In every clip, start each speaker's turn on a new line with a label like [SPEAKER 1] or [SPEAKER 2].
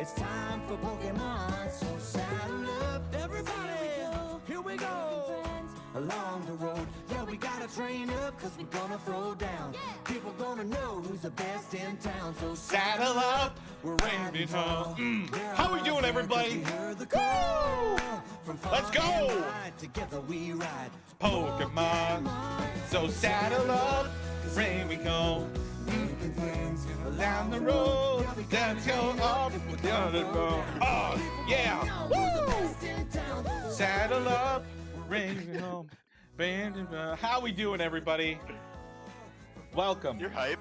[SPEAKER 1] It's time for Pokemon, so saddle up, everybody. Here we go. Along the road, yeah, we gotta train up, cause we're gonna throw down. People gonna know who's the best in town, so
[SPEAKER 2] Saddle up, we're riding home. How we doing, everybody? Woo! Let's go!
[SPEAKER 1] Together we ride
[SPEAKER 2] Pokemon, so saddle up, rain we go. Down the road, let's go up, down the road. Oh, yeah! Woo! Saddle up, rain we home. How we doing, everybody? Welcome.
[SPEAKER 3] You're hype.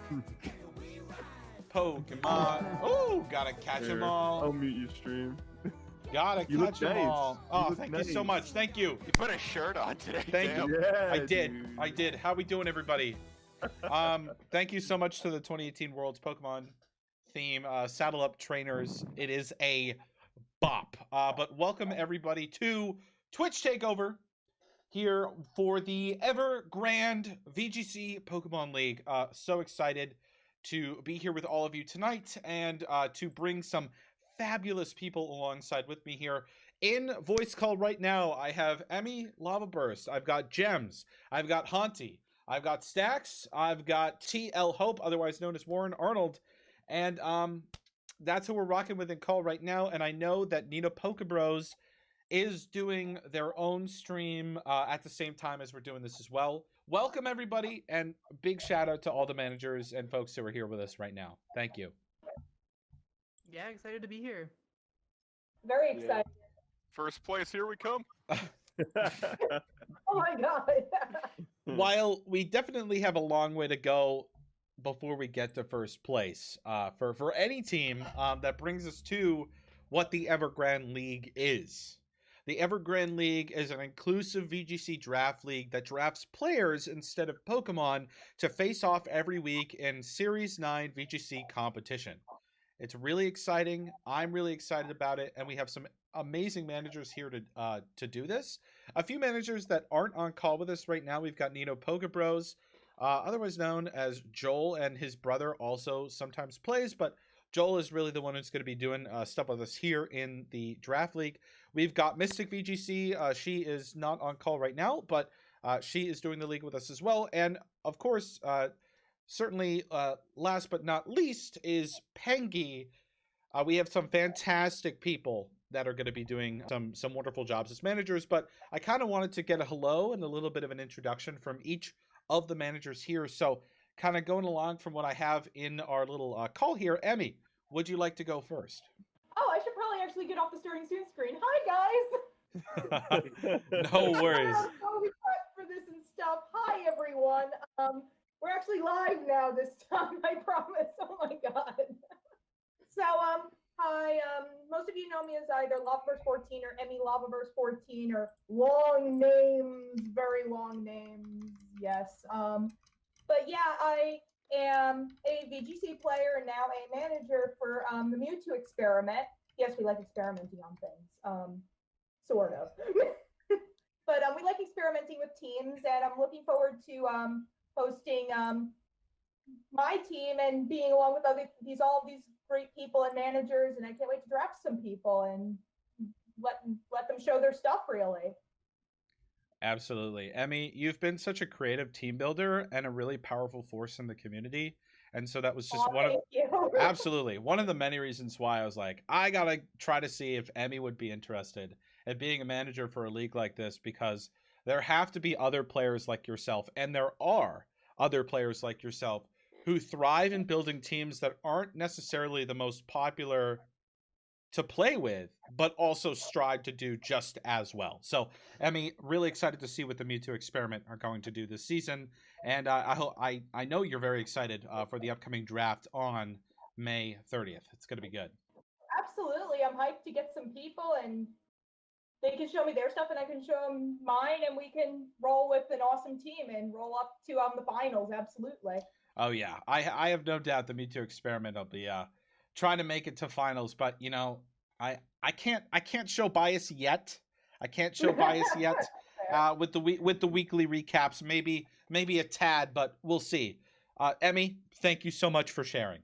[SPEAKER 2] Pokemon. Oh, gotta catch them all.
[SPEAKER 4] I'll mute you stream.
[SPEAKER 2] Gotta catch them all. Oh, thank you so much. Thank you.
[SPEAKER 3] You put a shirt on today.
[SPEAKER 2] Thank
[SPEAKER 3] Damn.
[SPEAKER 2] you.
[SPEAKER 4] Yeah,
[SPEAKER 2] I did.
[SPEAKER 4] dude.
[SPEAKER 2] I did. How we doing, everybody? Thank you so much to the 2018 World's Pokemon theme, Saddle Up Trainers. It is a bop. But welcome everybody to Twitch Takeover here for the Ever Grande VGC Pokemon League. So excited to be here with all of you tonight and to bring some fabulous people alongside with me here. In voice call right now, I have Emmy Lava Burst. I've got Gems. I've got Haunty. I've got Stacks. I've got TL Hope, otherwise known as Warren Arnold. And that's who we're rocking with in call right now. And I know that Nina Pokebros is doing their own stream at the same time as we're doing this as well. Welcome, everybody. And big shout out to all the managers and folks who are here with us right now. Thank you.
[SPEAKER 5] Yeah, excited to be here.
[SPEAKER 6] Very excited.
[SPEAKER 3] First place, here we come.
[SPEAKER 6] Oh my god.
[SPEAKER 2] While we definitely have a long way to go before we get to first place for any team, that brings us to what the Ever Grande League is. The Ever Grande League is an inclusive VGC draft league that drafts players instead of Pokemon to face off every week in Series 9 VGC competition. It's really exciting. I'm really excited about it, and we have some amazing managers here to do this. A few managers that aren't on call with us right now. We've got Nino Pokebros, otherwise known as Joel, and his brother also sometimes plays, but Joel is really the one who's going to be doing stuff with us here in the draft league. We've got Mystic VGC. She is not on call right now, but she is doing the league with us as well. And of course, certainly last but not least is Pengy. We have some fantastic people that are going to be doing some wonderful jobs as managers, but I kind of wanted to get a hello and a little bit of an introduction from each of the managers here. So kind of going along from what I have in our little call here. Emmy, would you like to go first?
[SPEAKER 6] Oh, I should probably actually get off the starting soon screen. Hi guys.
[SPEAKER 2] No worries.
[SPEAKER 6] Totally prepped for this and stuff. Hi everyone. We're actually live now this time, I promise. Oh my god. So hi, most of you know me as either Lavaverse14 or Emmy Lavaverse14 or long names, very long names, yes. But yeah, I am a VGC player and now a manager for the Mewtwo experiment. Yes, we like experimenting on things, sort of. But we like experimenting with teams, and I'm looking forward to hosting my team and being along with all of these great people and managers, and I can't wait to draft some people and let them show their stuff, really.
[SPEAKER 2] Absolutely. Emmy, you've been such a creative team builder and a really powerful force in the community. And so that was just absolutely one of the many reasons why I was like, I got to try to see if Emmy would be interested in being a manager for a league like this, because there have to be other players like yourself. And there are other players like yourself who thrive in building teams that aren't necessarily the most popular to play with, but also strive to do just as well. So, Emmy, really excited to see what the Mewtwo experiment are going to do this season, and I know you're very excited for the upcoming draft on May 30th. It's going to be good.
[SPEAKER 6] Absolutely, I'm hyped to get some people, and they can show me their stuff, and I can show them mine, and we can roll with an awesome team and roll up to the finals. Absolutely.
[SPEAKER 2] Oh yeah, I have no doubt the Mewtwo experiment will be trying to make it to finals, but you know, I can't show bias yet. I can't show bias yet with the weekly recaps. Maybe a tad, but we'll see. Emmy, thank you so much for sharing.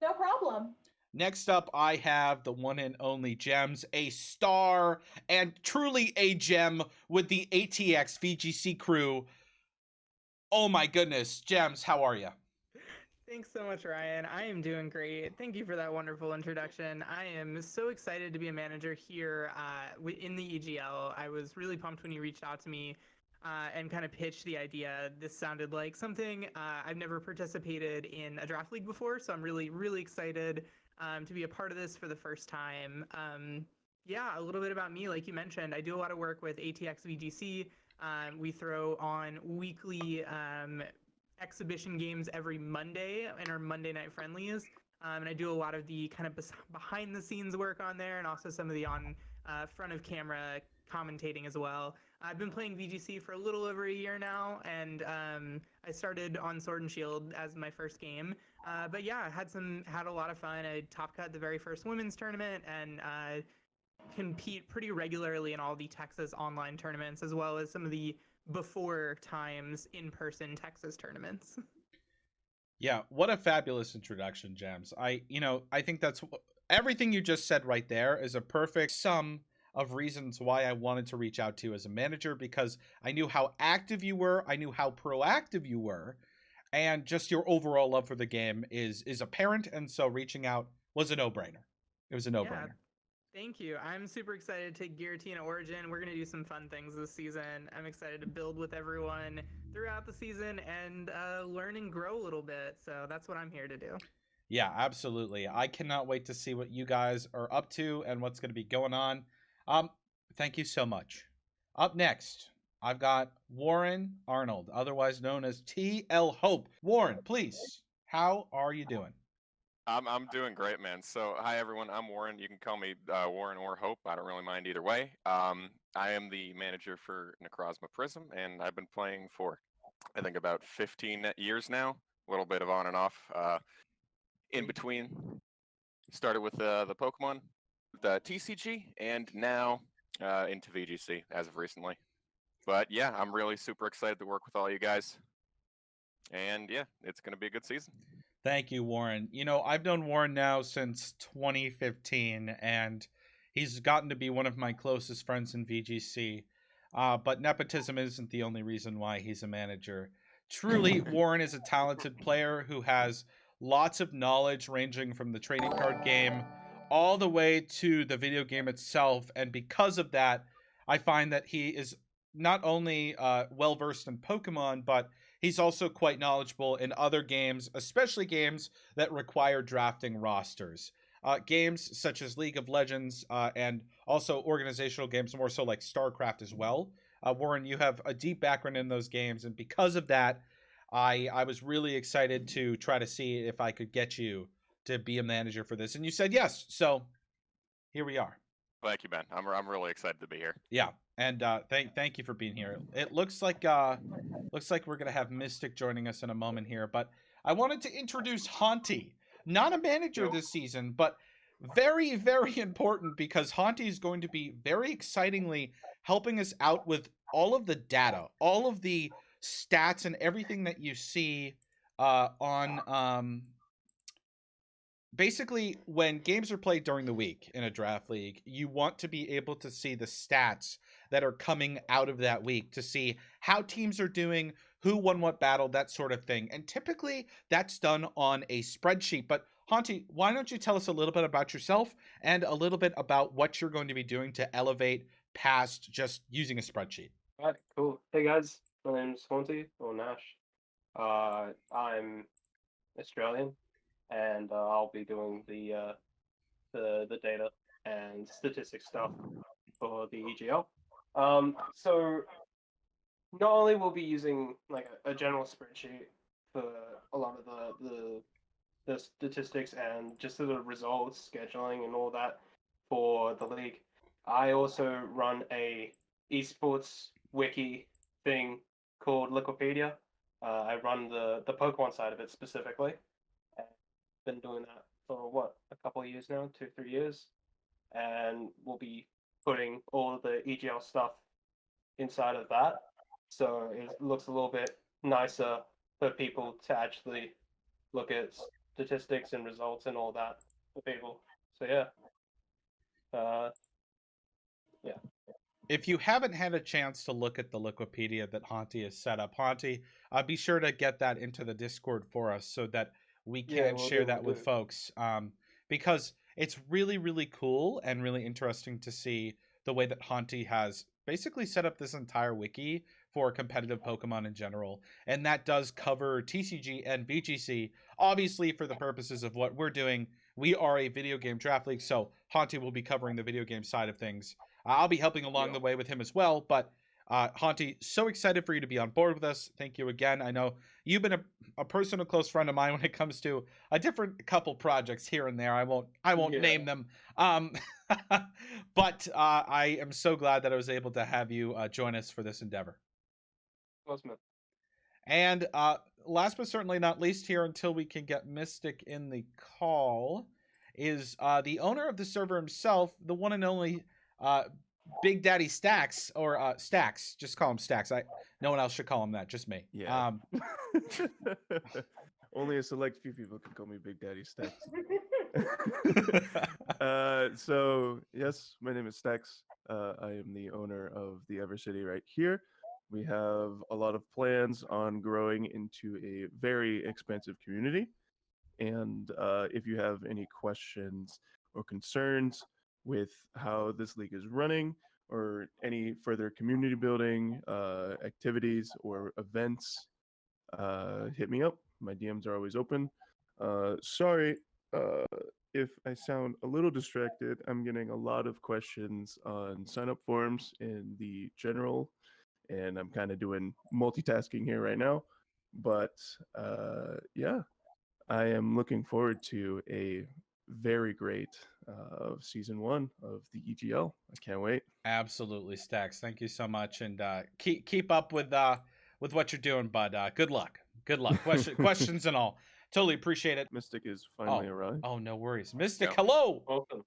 [SPEAKER 6] No problem.
[SPEAKER 2] Next up, I have the one and only Gems, a star and truly a gem with the ATX VGC crew. Oh my goodness, Gems, how are you?
[SPEAKER 5] Thanks so much, Ryan. I am doing great. Thank you for that wonderful introduction. I am so excited to be a manager here in the EGL. I was really pumped when you reached out to me and kind of pitched the idea. This sounded like something I've never participated in a draft league before, so I'm really, really excited to be a part of this for the first time. Yeah, a little bit about me. Like you mentioned, I do a lot of work with ATX VGC. We throw on weekly exhibition games every Monday in our Monday night friendlies. And I do a lot of the kind of behind the scenes work on there and also some of the on front of camera commentating as well. I've been playing VGC for a little over a year now, and I started on Sword and Shield as my first game. But yeah, had a lot of fun. I top cut the very first women's tournament and compete pretty regularly in all the Texas online tournaments, as well as some of the before times in-person Texas tournaments.
[SPEAKER 2] Yeah, what a fabulous introduction, Gems. I think that's everything you just said right there is a perfect sum of reasons why I wanted to reach out to you as a manager, because I knew how active you were, I knew how proactive you were, and just your overall love for the game is apparent, and so reaching out was a no-brainer. It was a no-brainer.
[SPEAKER 5] Yeah. Thank you. I'm super excited to take Giratina Origin. We're going to do some fun things this season. I'm excited to build with everyone throughout the season and learn and grow a little bit. So that's what I'm here to do.
[SPEAKER 2] Yeah, absolutely. I cannot wait to see what you guys are up to and what's going to be going on. Thank you so much. Up next, I've got Warren Arnold, otherwise known as TL Hope. Warren, please, how are you doing?
[SPEAKER 3] I'm doing great, man. So, hi everyone. I'm Warren. You can call me Warren or Hope. I don't really mind either way. I am the manager for Necrozma Prism, and I've been playing for, I think, about 15 years now. A little bit of on and off. In between, started with the Pokemon, the TCG, and now into VGC as of recently. But yeah, I'm really super excited to work with all you guys. And yeah, it's going to be a good season.
[SPEAKER 2] Thank you, Warren. I've known Warren now since 2015, and he's gotten to be one of my closest friends in VGC. But nepotism isn't the only reason why he's a manager. Truly, Warren is a talented player who has lots of knowledge ranging from the trading card game all the way to the video game itself. And because of that, I find that he is not only well-versed in Pokemon, but he's also quite knowledgeable in other games, especially games that require drafting rosters. Games such as League of Legends and also organizational games, more so like StarCraft as well. Warren, you have a deep background in those games, and because of that, I was really excited to try to see if I could get you to be a manager for this, and you said yes. So here we are.
[SPEAKER 3] Thank you, Ben. I'm really excited to be here.
[SPEAKER 2] Yeah, and thank you for being here. It looks like we're gonna have Mystic joining us in a moment here, but I wanted to introduce Haunty, not a manager this season, but very, very important because Haunty is going to be very excitingly helping us out with all of the data, all of the stats, and everything that you see on basically, when games are played during the week in a draft league, you want to be able to see the stats that are coming out of that week to see how teams are doing, who won what battle, that sort of thing. And typically, that's done on a spreadsheet. But Haunty, why don't you tell us a little bit about yourself and a little bit about what you're going to be doing to elevate past just using a spreadsheet?
[SPEAKER 4] All right, cool. Hey guys, my name's Haunty or Nash. I'm Australian, and I'll be doing the data and statistics stuff for the EGL. So not only will be using like a general spreadsheet for a lot of the statistics and just the results, scheduling, and all that for the league. I also run a esports wiki thing called Liquipedia. I run the Pokemon side of it specifically. I've been doing that for a couple of years now, 2-3 years, and we'll be putting all of the EGL stuff inside of that, so it looks a little bit nicer for people to actually look at statistics and results and all that the people. So yeah. Yeah.
[SPEAKER 2] If you haven't had a chance to look at the Liquipedia that Haunty has set up, Haunty, be sure to get that into the Discord for us so that we can share that with folks. Because it's really, really cool and really interesting to see the way that Haunty has basically set up this entire wiki for competitive Pokemon in general. And that does cover TCG and VGC. Obviously, for the purposes of what we're doing, we are a video game draft league, so Haunty will be covering the video game side of things. I'll be helping along the way with him as well, but Haunty, so excited for you to be on board with us. Thank you again. I know you've been a personal close friend of mine when it comes to a different couple projects here and there. I won't name them. But I am so glad that I was able to have you join us for this endeavor.
[SPEAKER 4] Awesome.
[SPEAKER 2] And last but certainly not least here, until we can get Mystic in the call, is the owner of the server himself, the one and only Big Daddy Stacks, or Stacks. Just call him Stacks. No one else should call him that. Just me.
[SPEAKER 7] Yeah. Only a select few people can call me Big Daddy Stacks. So yes, my name is Stacks. I am the owner of the Ever City right here. We have a lot of plans on growing into a very expansive community. And if you have any questions or concerns with how this league is running, or any further community building activities or events, hit me up. My DMs are always open. Sorry if I sound a little distracted. I'm getting a lot of questions on sign-up forms in the general, and I'm kind of doing multitasking here right now. But yeah, I am looking forward to a very great season 1 of the EGL. I can't wait.
[SPEAKER 2] Absolutely, Stacks. Thank you so much, and keep up with what you're doing, bud. Good luck. Questions and all. Totally appreciate it.
[SPEAKER 7] Mystic is finally arrived.
[SPEAKER 2] Oh, no worries. Mystic,
[SPEAKER 3] Yep.
[SPEAKER 2] hello.
[SPEAKER 4] Awesome.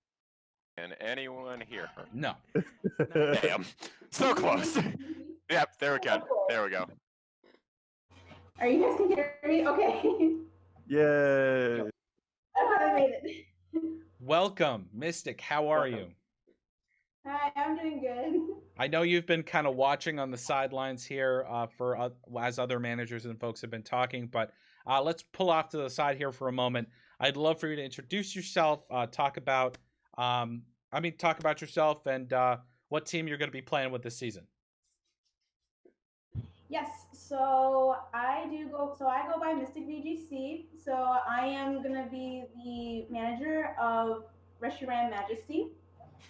[SPEAKER 3] Can anyone hear her?
[SPEAKER 2] No.
[SPEAKER 3] Damn. So close. Yep, there we go. There we go.
[SPEAKER 6] Are you guys can hear me? Okay.
[SPEAKER 7] Yay!
[SPEAKER 6] I made it.
[SPEAKER 2] Welcome, Mystic. How are you?
[SPEAKER 6] Hi, I'm doing good.
[SPEAKER 2] I know you've been kind of watching on the sidelines here as other managers and folks have been talking, but let's pull off to the side here for a moment. I'd love for you to introduce yourself, talk about yourself and what team you're going to be playing with this season.
[SPEAKER 6] Yes, so I go by Mystic VGC. So I am gonna be the manager of Reshiram Majesty.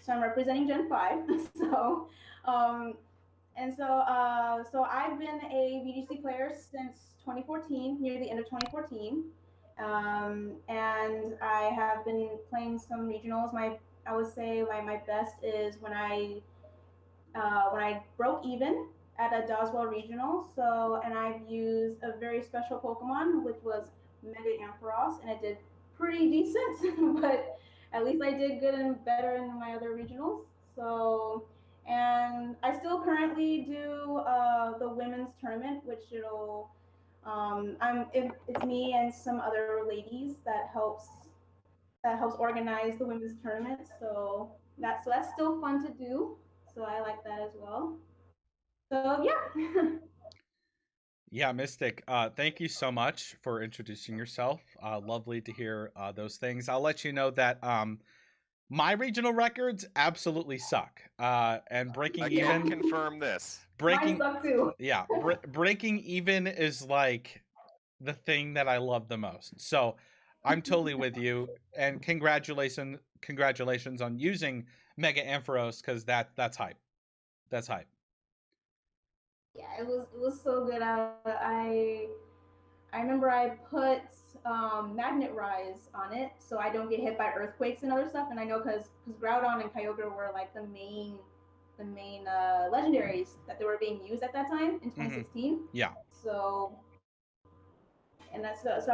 [SPEAKER 6] So I'm representing Gen 5. So I've been a VGC player since 2014, near the end of 2014. And I have been playing some regionals. I would say my best is when I broke even at a Doswell regional. So, and I've used a very special Pokemon, which was Mega Ampharos, and it did pretty decent, but at least I did good and better in my other regionals. So, and I still currently do the women's tournament, which it's me and some other ladies that helps organize the women's tournament. So that's still fun to do. So I like that as well. So yeah.
[SPEAKER 2] Yeah, Mystic, thank you so much for introducing yourself. Lovely to hear those things. I'll let you know that my regional records absolutely suck. And breaking even.
[SPEAKER 3] Can confirm this.
[SPEAKER 6] Mine suck too.
[SPEAKER 2] Yeah, breaking even is like the thing that I love the most. So I'm totally with you. And congratulations on using Mega Ampharos, because that's hype. That's hype.
[SPEAKER 6] Yeah, it was so good. I remember I put Magnet Rise on it so I don't get hit by earthquakes and other stuff. And I know because Groudon and Kyogre were like the main legendaries that they were being used at that time in 2016.
[SPEAKER 2] Mm-hmm. Yeah.
[SPEAKER 6] So I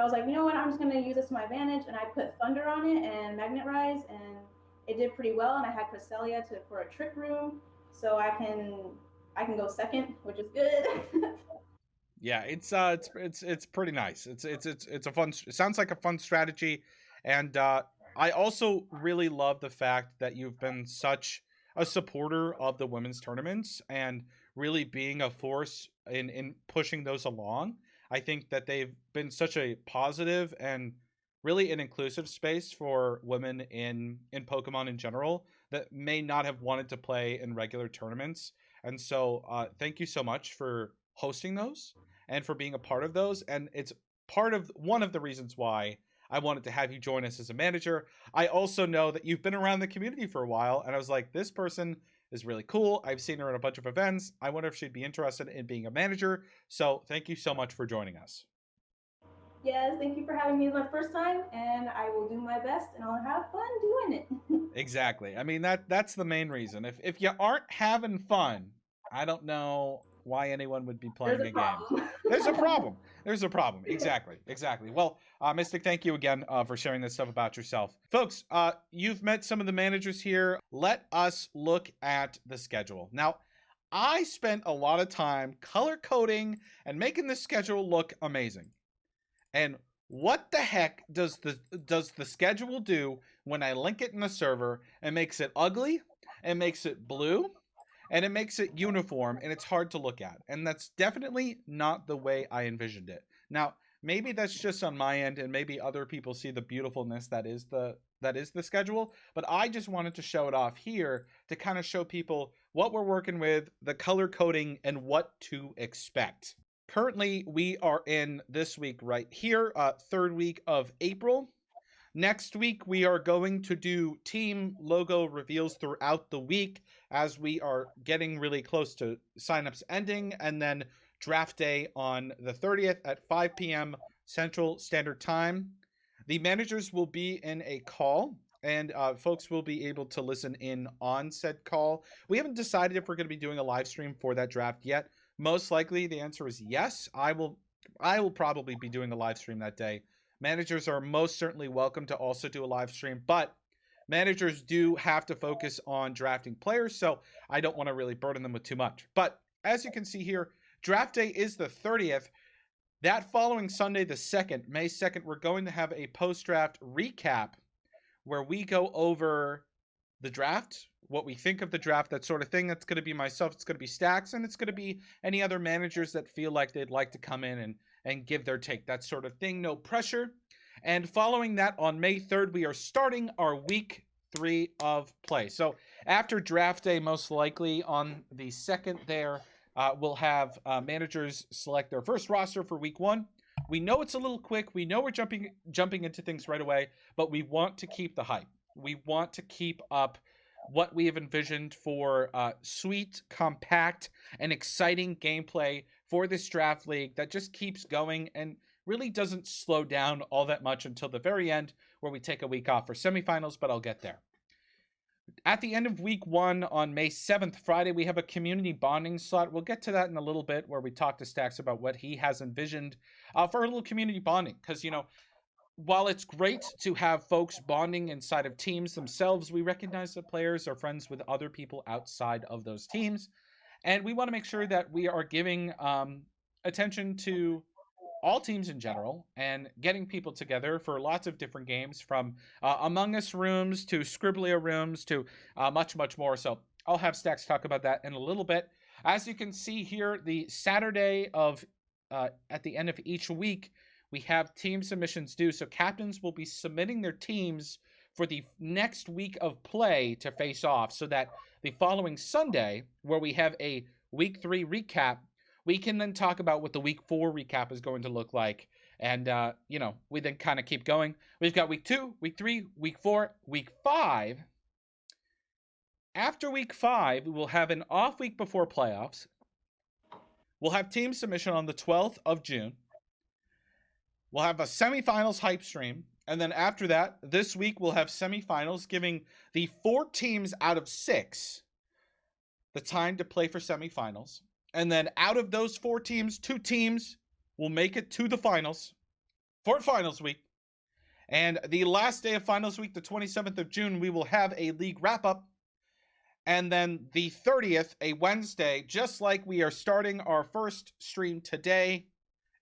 [SPEAKER 6] was like, you know what? I'm just gonna use this to my advantage, and I put Thunder on it and Magnet Rise, and it did pretty well. And I had Cresselia for a Trick Room, so I can go second, which is good.
[SPEAKER 2] Yeah, it's pretty nice. It's a fun. It sounds like a fun strategy, and I also really love the fact that you've been such a supporter of the women's tournaments and really being a force in pushing those along. I think that they've been such a positive and really an inclusive space for women in Pokemon in general that may not have wanted to play in regular tournaments. And so thank you so much for hosting those and for being a part of those. And it's part of one of the reasons why I wanted to have you join us as a manager. I also know that you've been around the community for a while, and I was like, this person is really cool. I've seen her at a bunch of events. I wonder if she'd be interested in being a manager. So thank you so much for joining us.
[SPEAKER 6] Yes, thank you for having me my first time, and I will do my best, and I'll have fun doing it.
[SPEAKER 2] Exactly. I mean, that's the main reason. If you aren't having fun, I don't know why anyone would be playing
[SPEAKER 6] There's
[SPEAKER 2] a
[SPEAKER 6] a
[SPEAKER 2] game.
[SPEAKER 6] problem.
[SPEAKER 2] There's a problem. There's a problem. Exactly. Well, Mystic, thank you again for sharing this stuff about yourself. Folks, you've met some of the managers here. Let us look at the schedule. Now, I spent a lot of time color coding and making the schedule look amazing. And what the heck does the schedule do when I link it in the server and makes it ugly, and makes it blue, and it makes it uniform, and it's hard to look at? And that's definitely not the way I envisioned it. Now, maybe that's just on my end, and maybe other people see the beautifulness that is the schedule, but I just wanted to show it off here to kind of show people what we're working with, the color coding, and what to expect. Currently, we are in this week right here, third week of April. Next week, we are going to do team logo reveals throughout the week as we are getting really close to signups ending, and then draft day on the 30th at 5 p.m. Central Standard Time. The managers will be in a call, and folks will be able to listen in on said call. We haven't decided if we're going to be doing a live stream for that draft yet. Most likely, the answer is yes. I will probably be doing a live stream that day. Managers are most certainly welcome to also do a live stream, but managers do have to focus on drafting players, so I don't want to really burden them with too much. But as you can see here, draft day is the 30th. That following Sunday, the 2nd, May 2nd, we're going to have a post-draft recap where we go over the draft, what we think of the draft, that sort of thing. That's going to be myself, it's going to be Stacks, and it's going to be any other managers that feel like they'd like to come in and give their take, that sort of thing. No pressure. And following that, on May 3rd, we are starting our week 3 of play. So after draft day, most likely on the 2nd there, we'll have managers select their first roster for week 1. We know it's a little quick. We know we're jumping into things right away, but we want to keep the hype. We want to keep up what we have envisioned for sweet, compact, and exciting gameplay for this draft league that just keeps going and really doesn't slow down all that much until the very end, where we take a week off for semifinals, but I'll get there. At the end of week 1 on May 7th, Friday, we have a community bonding slot. We'll get to that in a little bit, where we talk to Stacks about what he has envisioned for a little community bonding. Because, while it's great to have folks bonding inside of teams themselves, we recognize that players are friends with other people outside of those teams. And we want to make sure that we are giving attention to all teams in general and getting people together for lots of different games, from Among Us rooms to Scribblia rooms to much, much more. So I'll have Stacks talk about that in a little bit. As you can see here, the Saturday of at the end of each week, we have team submissions due. So captains will be submitting their teams for the next week of play to face off, so that the following Sunday, where we have a week 3 recap, we can then talk about what the week 4 recap is going to look like. And, we then kind of keep going. We've got week 2, week 3, week 4, week 5. After week 5, we will have an off week before playoffs. We'll have team submission on the 12th of June. We'll have a semifinals hype stream. And then after that, this week, we'll have semifinals, giving the 4 teams out of 6 the time to play for semifinals. And then out of those 4 teams, 2 teams will make it to the finals for finals week. And the last day of finals week, the 27th of June, we will have a league wrap-up. And then the 30th, a Wednesday, just like we are starting our first stream today,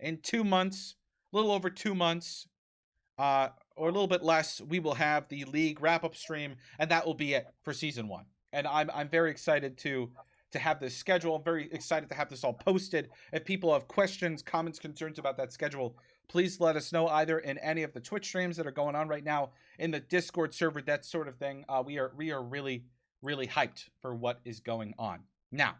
[SPEAKER 2] in 2 months, a little over 2 months, or a little bit less, we will have the league wrap-up stream, and that will be it for season 1. And I'm very excited to have this schedule. I'm very excited to have this all posted. If people have questions, comments, concerns about that schedule, please let us know either in any of the Twitch streams that are going on right now, in the Discord server, that sort of thing. We are really, really hyped for what is going on. Now,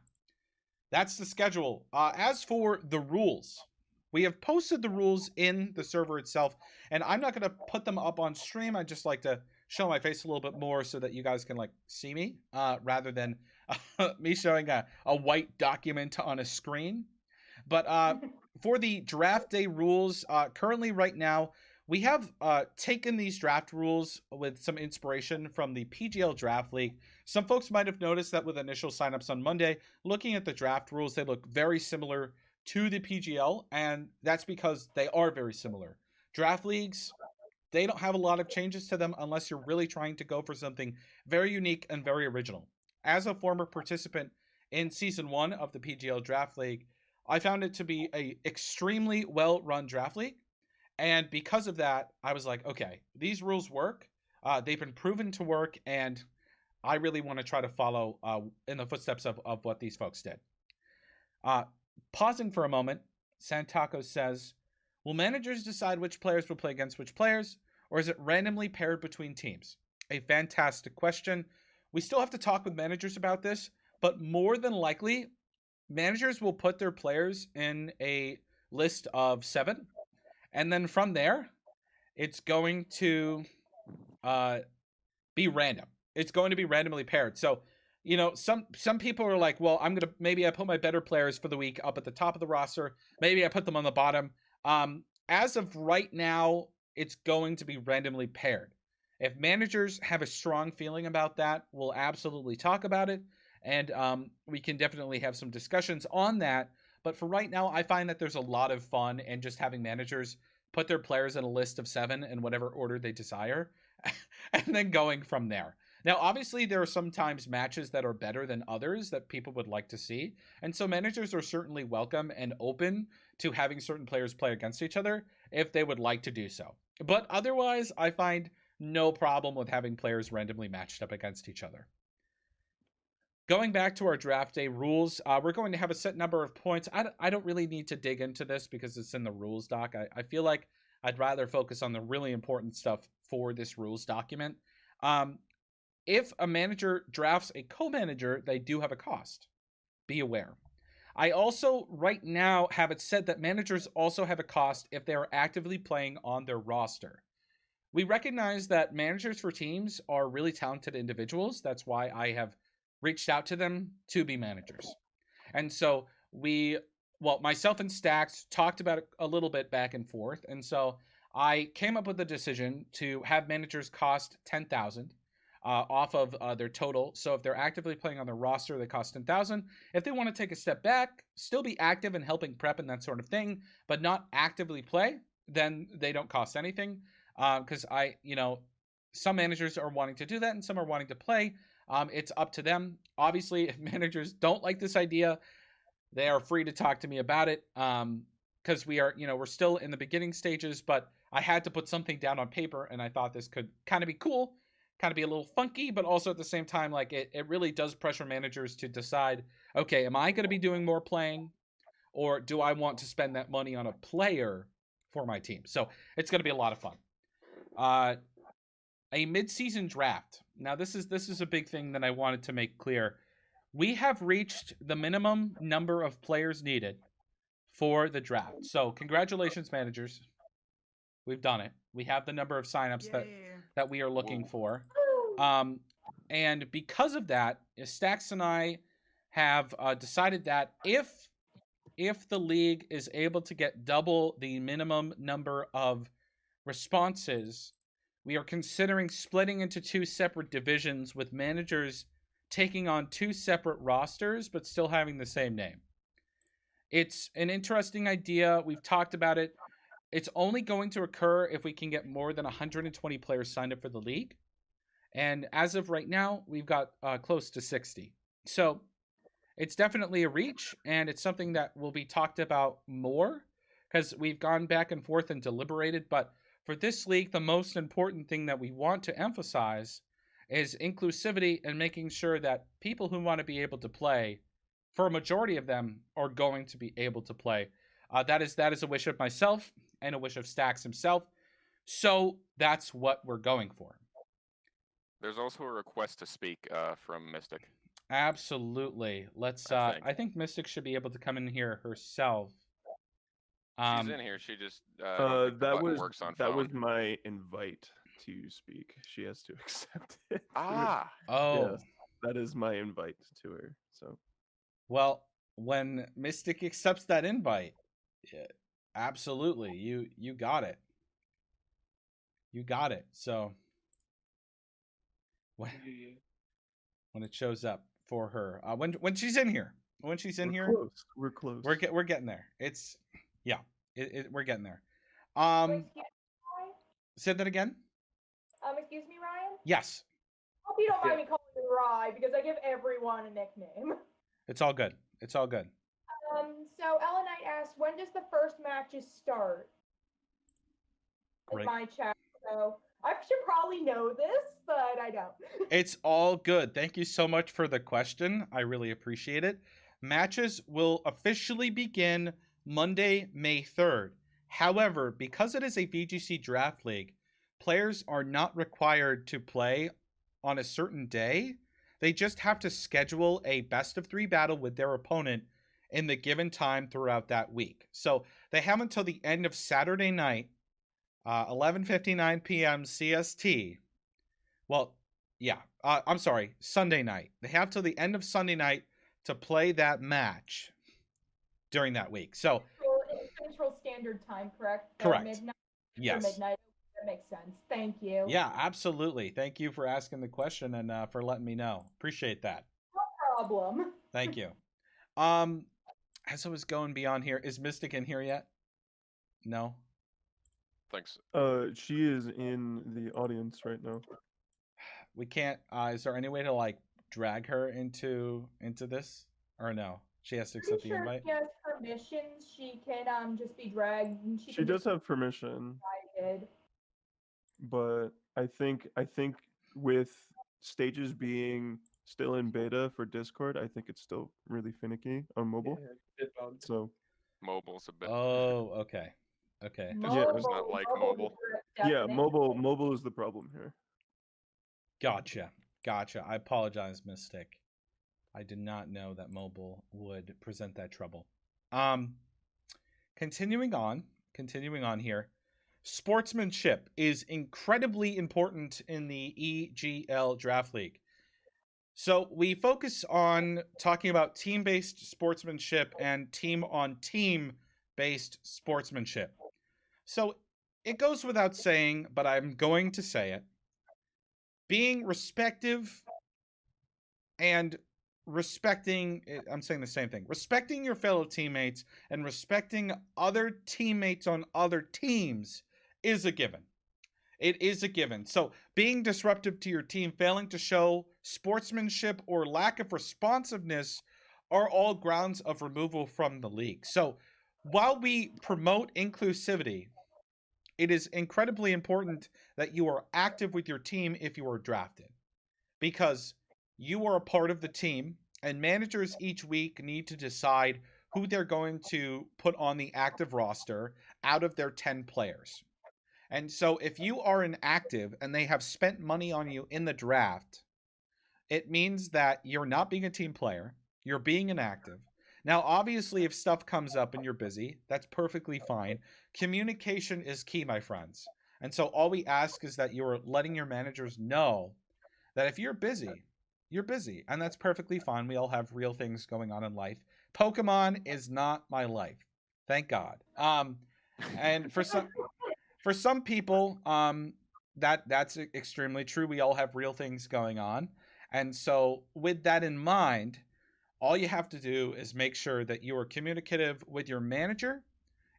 [SPEAKER 2] that's the schedule. As for the rules, we have posted the rules in the server itself, and I'm not going to put them up on stream. I just like to show my face a little bit more so that you guys can like see me rather than me showing a white document on a screen. But for the draft day rules, currently right now, we have taken these draft rules with some inspiration from the PGL Draft League. Some folks might have noticed that with initial signups on Monday, looking at the draft rules, they look very similar to the PGL, and that's because they are very similar. Draft leagues, they don't have a lot of changes to them unless you're really trying to go for something very unique and very original. As a former participant in Season 1 of the PGL Draft League, I found it to be a extremely well-run draft league, and because of that, I was like, okay, these rules work. They've been proven to work, and I really want to try to follow in the footsteps of what these folks did. Pausing for a moment, Santaco says, will managers decide which players will play against which players, or is it randomly paired between teams? A fantastic question. We still have to talk with managers about this, but more than likely, managers will put their players in a list of 7, and then from there, it's going to be random. It's going to be randomly paired. So, you know, some people are like, well, maybe I put my better players for the week up at the top of the roster. Maybe I put them on the bottom. As of right now, it's going to be randomly paired. If managers have a strong feeling about that, we'll absolutely talk about it. And we can definitely have some discussions on that. But for right now, I find that there's a lot of fun in just having managers put their players in a list of 7 in whatever order they desire, and then going from there. Now, obviously, there are sometimes matches that are better than others that people would like to see. And so managers are certainly welcome and open to having certain players play against each other if they would like to do so. But otherwise, I find no problem with having players randomly matched up against each other. Going back to our draft day rules, we're going to have a set number of points. I don't really need to dig into this because it's in the rules doc. I feel like I'd rather focus on the really important stuff for this rules document. If a manager drafts a co-manager, they do have a cost. Be aware. I also, right now, have it said that managers also have a cost if they are actively playing on their roster. We recognize that managers for teams are really talented individuals. That's why I have reached out to them to be managers. And so myself and Stax talked about it a little bit back and forth. And so I came up with a decision to have managers cost $10,000. Off of their total. So if they're actively playing on their roster, they cost $10,000. If they want to take a step back, still be active and helping prep and that sort of thing, but not actively play, then they don't cost anything. Because some managers are wanting to do that and some are wanting to play. It's up to them. Obviously, if managers don't like this idea, they are free to talk to me about it. Because we're still in the beginning stages, but I had to put something down on paper, and I thought this could kind of be cool. Kind of be a little funky, but also at the same time, like it really does pressure managers to decide, okay, am I going to be doing more playing, or do I want to spend that money on a player for my team? So it's going to be a lot of fun. A mid-season draft. Now this is a big thing that I wanted to make clear. We have reached the minimum number of players needed for the draft. So congratulations, managers. We've done it. We have the number of signups that we are looking for. And because of that, Stax and I have decided that if the league is able to get double the minimum number of responses, we are considering splitting into 2 separate divisions with managers taking on 2 separate rosters, but still having the same name. It's an interesting idea. We've talked about it. It's only going to occur if we can get more than 120 players signed up for the league. And as of right now, we've got close to 60. So it's definitely a reach, and it's something that will be talked about more because we've gone back and forth and deliberated. But For this league, the most important thing that we want to emphasize is inclusivity and making sure that people who want to be able to play, for a majority of them, are going to be able to play. That is a wish of myself and a wish of Stax himself. So that's what we're going for.
[SPEAKER 3] There's also a request to speak from Mystic.
[SPEAKER 2] Absolutely. Let's. I think Mystic should be able to come in here herself.
[SPEAKER 3] She's in here. She just I don't think the button works on phone.
[SPEAKER 7] That was my invite to speak. She has to accept it.
[SPEAKER 3] Ah.
[SPEAKER 2] Oh.
[SPEAKER 7] Yes, that is my invite to her. So.
[SPEAKER 2] Well, when Mystic accepts that invite, yeah, absolutely, you got it. You got it. So when it shows up for her, when she's in here, we're close. We're getting there. It's we're getting there. Say that again.
[SPEAKER 6] Excuse me, Ryan.
[SPEAKER 2] Yes.
[SPEAKER 6] Hope you don't mind me calling you Rye because I give everyone a nickname.
[SPEAKER 2] It's all good. It's all good.
[SPEAKER 6] So Ellen Knight asked, when does the first matches start? In my chat, so I should probably know this, but I don't.
[SPEAKER 2] It's all good. Thank you so much for the question. I really appreciate it. Matches will officially begin Monday, May 3rd. However, because it is a VGC Draft League, players are not required to play on a certain day. They just have to schedule a best-of-3 battle with their opponent in the given time throughout that week. So they have until the end of Saturday night, 11:59 p.m. CST. Well, yeah, I'm sorry, Sunday night. They have till the end of Sunday night to play that match during that week. So
[SPEAKER 6] Central Standard Time, correct?
[SPEAKER 2] Correct.
[SPEAKER 6] Midnight.
[SPEAKER 2] Yes.
[SPEAKER 6] Midnight. That makes sense. Thank you.
[SPEAKER 2] Yeah, absolutely. Thank you for asking the question and for letting me know. Appreciate that.
[SPEAKER 6] No problem.
[SPEAKER 2] Thank you. As I was going beyond here, is Mystic in here yet? No.
[SPEAKER 3] Thanks.
[SPEAKER 7] She is in the audience right now.
[SPEAKER 2] We can't. Is there any way to like drag her into this, or no? She has to accept the invite.
[SPEAKER 6] If she has permission, she can just be dragged.
[SPEAKER 7] She does have permission. But I think with stages being still in beta for Discord, I think it's still really finicky on mobile. So
[SPEAKER 3] mobile's a bit.
[SPEAKER 2] Oh, okay. Okay.
[SPEAKER 3] Discord's not like mobile.
[SPEAKER 7] Yeah, mobile is the problem here.
[SPEAKER 2] Gotcha. I apologize, Mystic. I did not know that mobile would present that trouble. Continuing on here. Sportsmanship is incredibly important in the EGL Draft League. So we focus on talking about team-based sportsmanship and team-on-team-based sportsmanship. So it goes without saying, but I'm going to say it. Being respective and respecting, I'm saying the same thing, respecting your fellow teammates and respecting other teammates on other teams is a given. It is a given. So being disruptive to your team, failing to show sportsmanship or lack of responsiveness are all grounds of removal from the league. So while we promote inclusivity, it is incredibly important that you are active with your team if you are drafted, because you are a part of the team, and managers each week need to decide who they're going to put on the active roster out of their 10 players. And so if you are an active and they have spent money on you in the draft, it means that you're not being a team player, you're being an active. Now, obviously, if stuff comes up and you're busy, that's perfectly fine. Communication is key, my friends. And so all we ask is that you're letting your managers know that if you're busy, you're busy. And that's perfectly fine. We all have real things going on in life. Pokemon is not my life. Thank God. And for some people, that's extremely true. We all have real things going on. And so with that in mind, all you have to do is make sure that you are communicative with your manager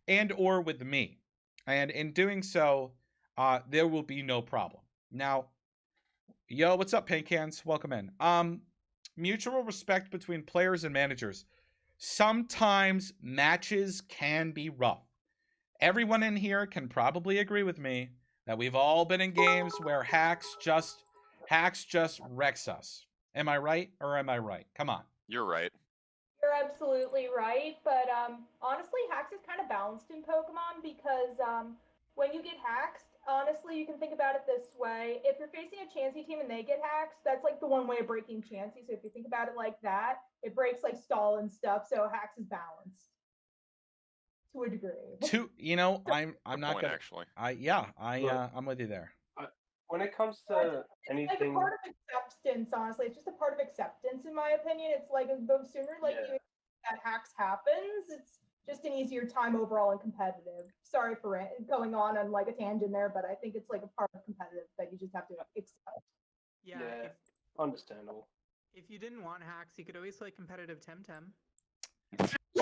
[SPEAKER 2] and or with me. And in doing so, there will be no problem. Now, yo, what's up, Paint Cans? Welcome in. Mutual respect between players and managers. Sometimes matches can be rough. everyone in here can probably agree with me that we've all been in games where hacks just wrecks us. Am I right or am I right? Come on.
[SPEAKER 3] You're right.
[SPEAKER 6] You're absolutely right, but honestly, hacks is kind of balanced in Pokemon because when you get hacks, honestly, you can think about it this way. If you're facing a Chansey team and they get hacks, that's like the one way of breaking Chansey. So if you think about it like that, it breaks like stall and stuff. So hacks is balanced to a degree.
[SPEAKER 2] I'm not
[SPEAKER 3] Point,
[SPEAKER 2] gonna.
[SPEAKER 3] actually.
[SPEAKER 2] I'm with you there.
[SPEAKER 4] When it comes to
[SPEAKER 6] It's like a
[SPEAKER 4] anything,
[SPEAKER 6] part of acceptance, honestly. It's just a part of acceptance, in my opinion. It's like the sooner like
[SPEAKER 4] Yeah.
[SPEAKER 6] you that hacks happens, it's just an easier time overall and competitive. Sorry for going on like a tangent there, but I think it's like a part of competitive that you just have to accept.
[SPEAKER 5] Yeah.
[SPEAKER 4] yeah, understandable.
[SPEAKER 5] If you didn't want hacks, you could always play competitive Temtem.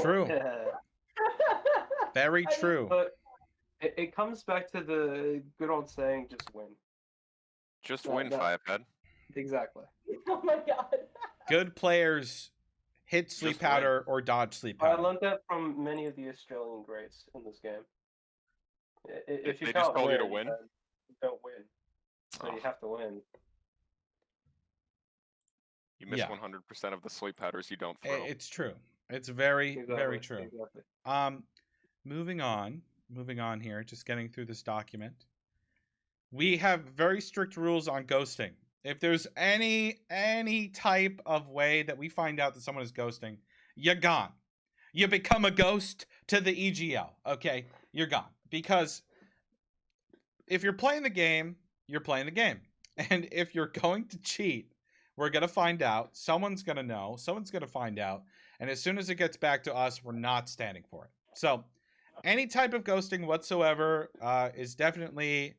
[SPEAKER 2] True.
[SPEAKER 4] Yeah.
[SPEAKER 2] Very
[SPEAKER 6] I mean,
[SPEAKER 2] true.
[SPEAKER 4] But it comes back to the good old saying, just win.
[SPEAKER 3] Just
[SPEAKER 4] That-
[SPEAKER 3] win,
[SPEAKER 4] that-
[SPEAKER 3] Fivehead.
[SPEAKER 4] Exactly.
[SPEAKER 6] Oh my god.
[SPEAKER 2] Good players hit sleep
[SPEAKER 3] Just win.
[SPEAKER 2] powder or dodge sleep
[SPEAKER 4] I
[SPEAKER 2] powder.
[SPEAKER 4] learned that from many of the Australian greats in this game. If you
[SPEAKER 3] They
[SPEAKER 4] can't
[SPEAKER 3] just told you to
[SPEAKER 4] win,
[SPEAKER 3] win?
[SPEAKER 4] then you don't win. So
[SPEAKER 3] Oh,
[SPEAKER 4] you have to win.
[SPEAKER 3] you miss
[SPEAKER 2] Yeah.
[SPEAKER 3] 100% of the sleep powders you don't throw.
[SPEAKER 2] It's true. It's very
[SPEAKER 4] Exactly.
[SPEAKER 2] true.
[SPEAKER 4] Exactly.
[SPEAKER 2] Moving on here, just getting through this document. We have very strict rules on ghosting. If there's any type of way that we find out that someone is ghosting, you're gone. You become a ghost to the EGL, okay? You're gone. Because if you're playing the game, you're playing the game. And if you're going to cheat, we're going to find out. Someone's going to know. Someone's going to find out. And as soon as it gets back to us, we're not standing for it. So any type of ghosting whatsoever is definitely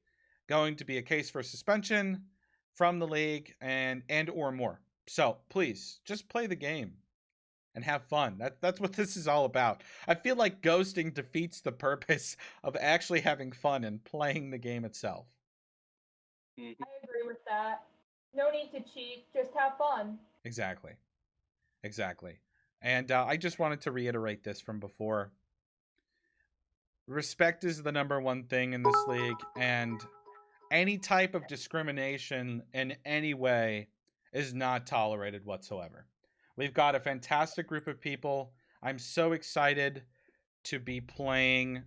[SPEAKER 2] going to be a case for suspension from the league and or more. So please just play the game and have fun. That's what this is all about. I feel like ghosting defeats the purpose of actually having fun and playing the game itself.
[SPEAKER 4] Mhm.
[SPEAKER 6] I agree with that. No need to cheat, just have fun.
[SPEAKER 2] Exactly. And I just wanted to reiterate this from before. Respect is the number one thing in this league, and any type of discrimination in any way is not tolerated whatsoever. We've got a fantastic group of people. I'm so excited to be playing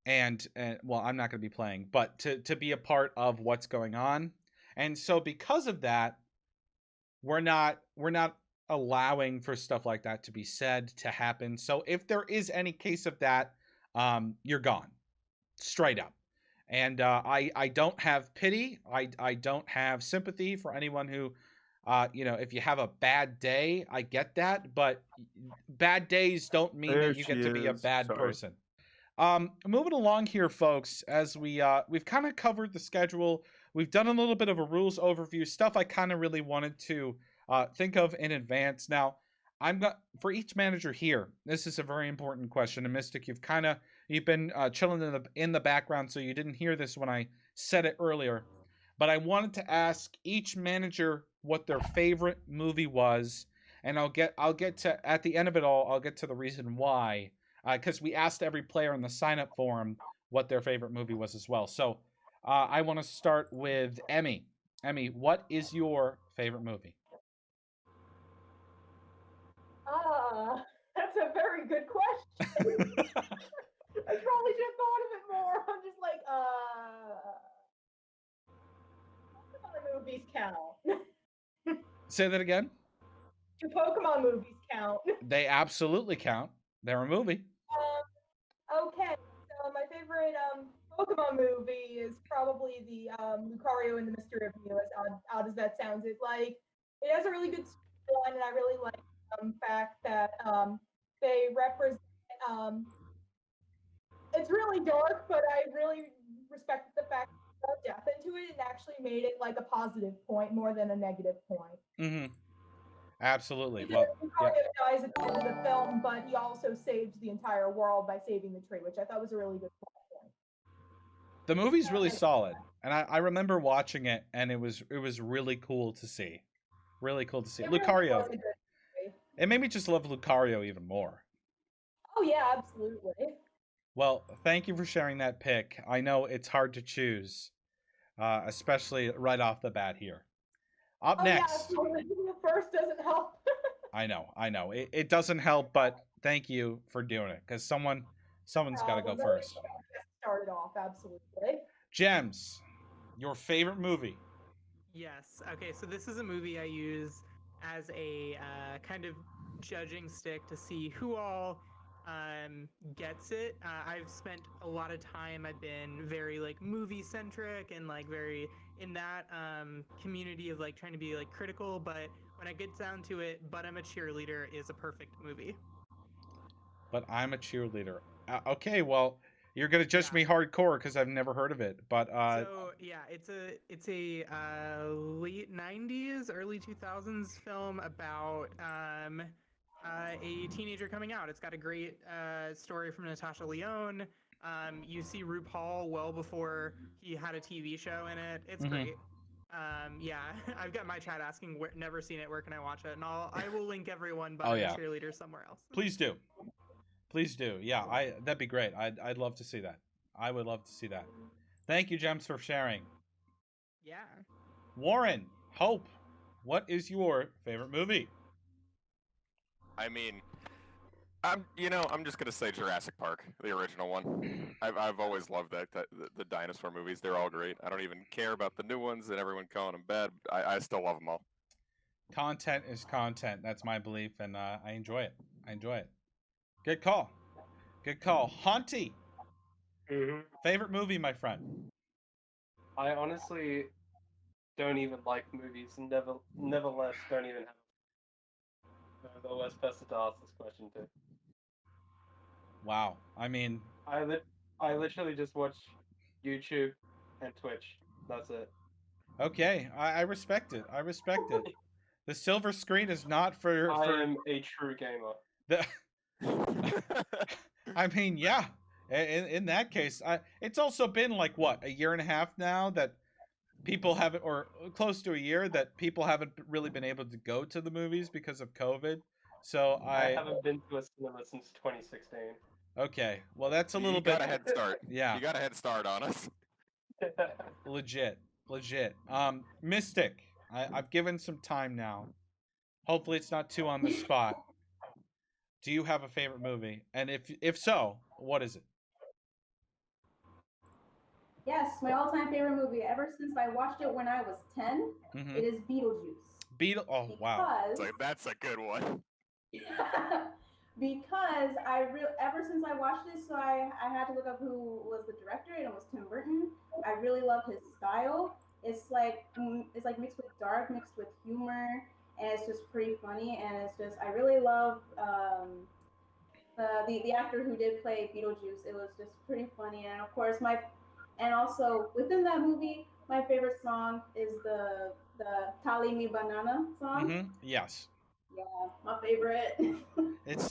[SPEAKER 2] and well, I'm not going to be playing, but to be a part of what's going on. And so because of that, we're not allowing for stuff like that to be said, to happen. So if there is any case of that, you're gone. Straight up. And I don't have pity. I don't have sympathy for anyone who, if you have a bad day, I get that. But bad days don't mean
[SPEAKER 7] There
[SPEAKER 2] that you get
[SPEAKER 7] she
[SPEAKER 2] to be a
[SPEAKER 7] is.
[SPEAKER 2] bad
[SPEAKER 7] Sorry.
[SPEAKER 2] person. Moving along here, folks, as we've kind of covered the schedule. We've done a little bit of a rules overview, stuff I kind of really wanted to think of in advance. Now, for each manager here, this is a very important question. And Mystic, you've been chilling in the background, so you didn't hear this when I said it earlier. But I wanted to ask each manager what their favorite movie was, and I'll get to, at the end of it all, I'll get to the reason why, because we asked every player in the sign-up forum what their favorite movie was as well. So I want to start with Emmy. Emmy, what is your favorite movie?
[SPEAKER 6] That's a very good question. I probably should have thought of it more. I'm just like, Pokemon movies count.
[SPEAKER 2] Say that again.
[SPEAKER 6] Do Pokemon movies count?
[SPEAKER 2] They absolutely count. They're a movie.
[SPEAKER 6] Okay, so my favorite Pokemon movie is probably the Lucario and the Mystery of Mew. As odd as that sounds, it has a really good storyline, and I really like the fact that they represent. It's really dark, but I really respected the fact that they brought death into it and actually made it like a positive point more than a negative point.
[SPEAKER 2] Mm-hmm. Absolutely.
[SPEAKER 6] Because
[SPEAKER 2] Well,
[SPEAKER 6] Lucario dies at the end of the film, but he also saves the entire world by saving the tree, which I thought was a really good point.
[SPEAKER 2] the movie's really solid, and I remember watching it, and it was really cool to see. Really cool to see.
[SPEAKER 6] It really
[SPEAKER 2] Lucario.
[SPEAKER 6] was a good movie.
[SPEAKER 2] It made me just love Lucario even more.
[SPEAKER 6] Oh yeah, absolutely.
[SPEAKER 2] Well, thank you for sharing that pick. I know it's hard to choose, especially right off the bat here. Up
[SPEAKER 6] Oh yeah,
[SPEAKER 2] next,
[SPEAKER 6] so the first doesn't help.
[SPEAKER 2] I know, it doesn't help, but thank you for doing it because someone's got to go first.
[SPEAKER 6] Started off absolutely.
[SPEAKER 2] Gems, your favorite movie?
[SPEAKER 5] Yes. Okay, so this is a movie I use as a kind of judging stick to see who all gets it. I've spent a lot of time. I've been very like movie centric and like very in that community of like trying to be like critical. But when I get down to it, But I'm a Cheerleader is a perfect movie.
[SPEAKER 2] But I'm a cheerleader. Okay, well, you're gonna judge
[SPEAKER 5] Yeah.
[SPEAKER 2] me hardcore because I've never heard of it. But
[SPEAKER 5] So yeah, it's a late '90s, early 2000s film about a teenager coming out. It's got a great story from Natasha Lyonne. You see RuPaul well before he had a TV show in it. It's
[SPEAKER 2] Mhm.
[SPEAKER 5] great. Yeah, I've got my chat asking, never seen it. Where can I watch it? And I will link everyone, but
[SPEAKER 2] Oh,
[SPEAKER 5] I'm
[SPEAKER 2] yeah.
[SPEAKER 5] a cheerleader somewhere else.
[SPEAKER 2] please do, please do. Yeah, that'd be great. I'd love to see that. I would love to see that. Thank you, Gems, for sharing.
[SPEAKER 5] Yeah.
[SPEAKER 2] Warren, Hope, what is your favorite movie?
[SPEAKER 3] I mean, I'm just gonna say Jurassic Park, the original one. I've always loved the dinosaur movies. They're all great. I don't even care about the new ones and everyone calling them bad. I still love them all.
[SPEAKER 2] Content is content. That's my belief, and I enjoy it. I enjoy it. Good call. Good call. Haunty, favorite movie, my friend.
[SPEAKER 4] I honestly don't even like movies, and nevertheless don't even have the worst person to ask this question to.
[SPEAKER 2] Wow. I mean,
[SPEAKER 4] I literally just watch YouTube and Twitch. That's it.
[SPEAKER 2] okay. I respect it. I respect it. The silver screen is not for
[SPEAKER 4] I am a true gamer.
[SPEAKER 2] the. I mean, yeah. In that case, it's also been like what, a year and a half now that people haven't, or close to a year that people haven't really been able to go to the movies because of COVID. So
[SPEAKER 4] I haven't been to a cinema since 2016.
[SPEAKER 2] okay. Well, that's a little
[SPEAKER 3] You
[SPEAKER 2] bit.
[SPEAKER 3] got a head start.
[SPEAKER 2] Yeah.
[SPEAKER 3] You got a head start on us.
[SPEAKER 2] Legit. Mystic. I've given some time now. Hopefully, it's not too on the spot. Do you have a favorite movie? And if so, what is it?
[SPEAKER 8] Yes, my all-time favorite movie. Ever since I watched it when I was 10,
[SPEAKER 2] Mm-hmm.
[SPEAKER 8] it is Beetlejuice.
[SPEAKER 2] Oh wow.
[SPEAKER 3] That's a good one.
[SPEAKER 8] Because ever since I watched this, so I had to look up who was the director, and it was Tim Burton. I really love his style. It's like mixed with dark, mixed with humor, and it's just pretty funny. And it's just I really love the actor who did play Beetlejuice. It was just pretty funny, and of course and also within that movie, my favorite song is the Tali Mi Banana song.
[SPEAKER 2] Mm-hmm. Yes.
[SPEAKER 8] Yeah, my favorite.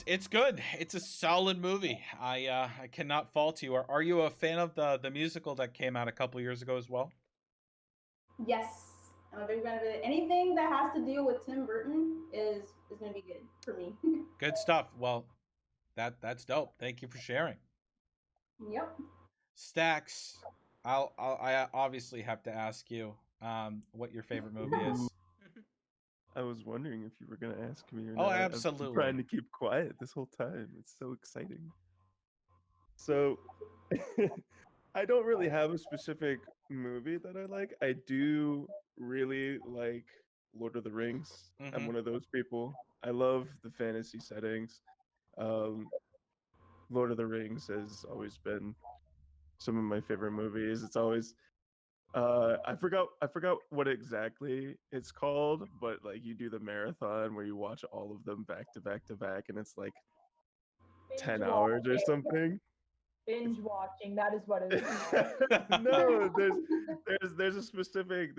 [SPEAKER 2] It's good. It's a solid movie. I cannot fault you. Are you a fan of the musical that came out a couple years ago as well?
[SPEAKER 8] Yes, I'm a big fan of it. Anything that has to deal with Tim Burton is gonna be good for me.
[SPEAKER 2] Good stuff. Well, that's dope. Thank you for sharing.
[SPEAKER 8] Yep.
[SPEAKER 2] Stacks. I obviously have to ask you what your favorite movie is.
[SPEAKER 7] I was wondering if you were going to ask me or
[SPEAKER 2] Oh,
[SPEAKER 7] not.
[SPEAKER 2] absolutely.
[SPEAKER 7] I've been trying to keep quiet this whole time. It's so exciting. So, I don't really have a specific movie that I like. I do really like Lord of the Rings. I'm
[SPEAKER 2] Mhm.
[SPEAKER 7] one of those people. I love the fantasy settings. Lord of the Rings has always been some of my favorite movies. It's always I forgot what exactly it's called, but like you do the marathon where you watch all of them back to back to back, and it's like 10 hours or something.
[SPEAKER 6] Binge watching, that is what it is.
[SPEAKER 7] No, there's a specific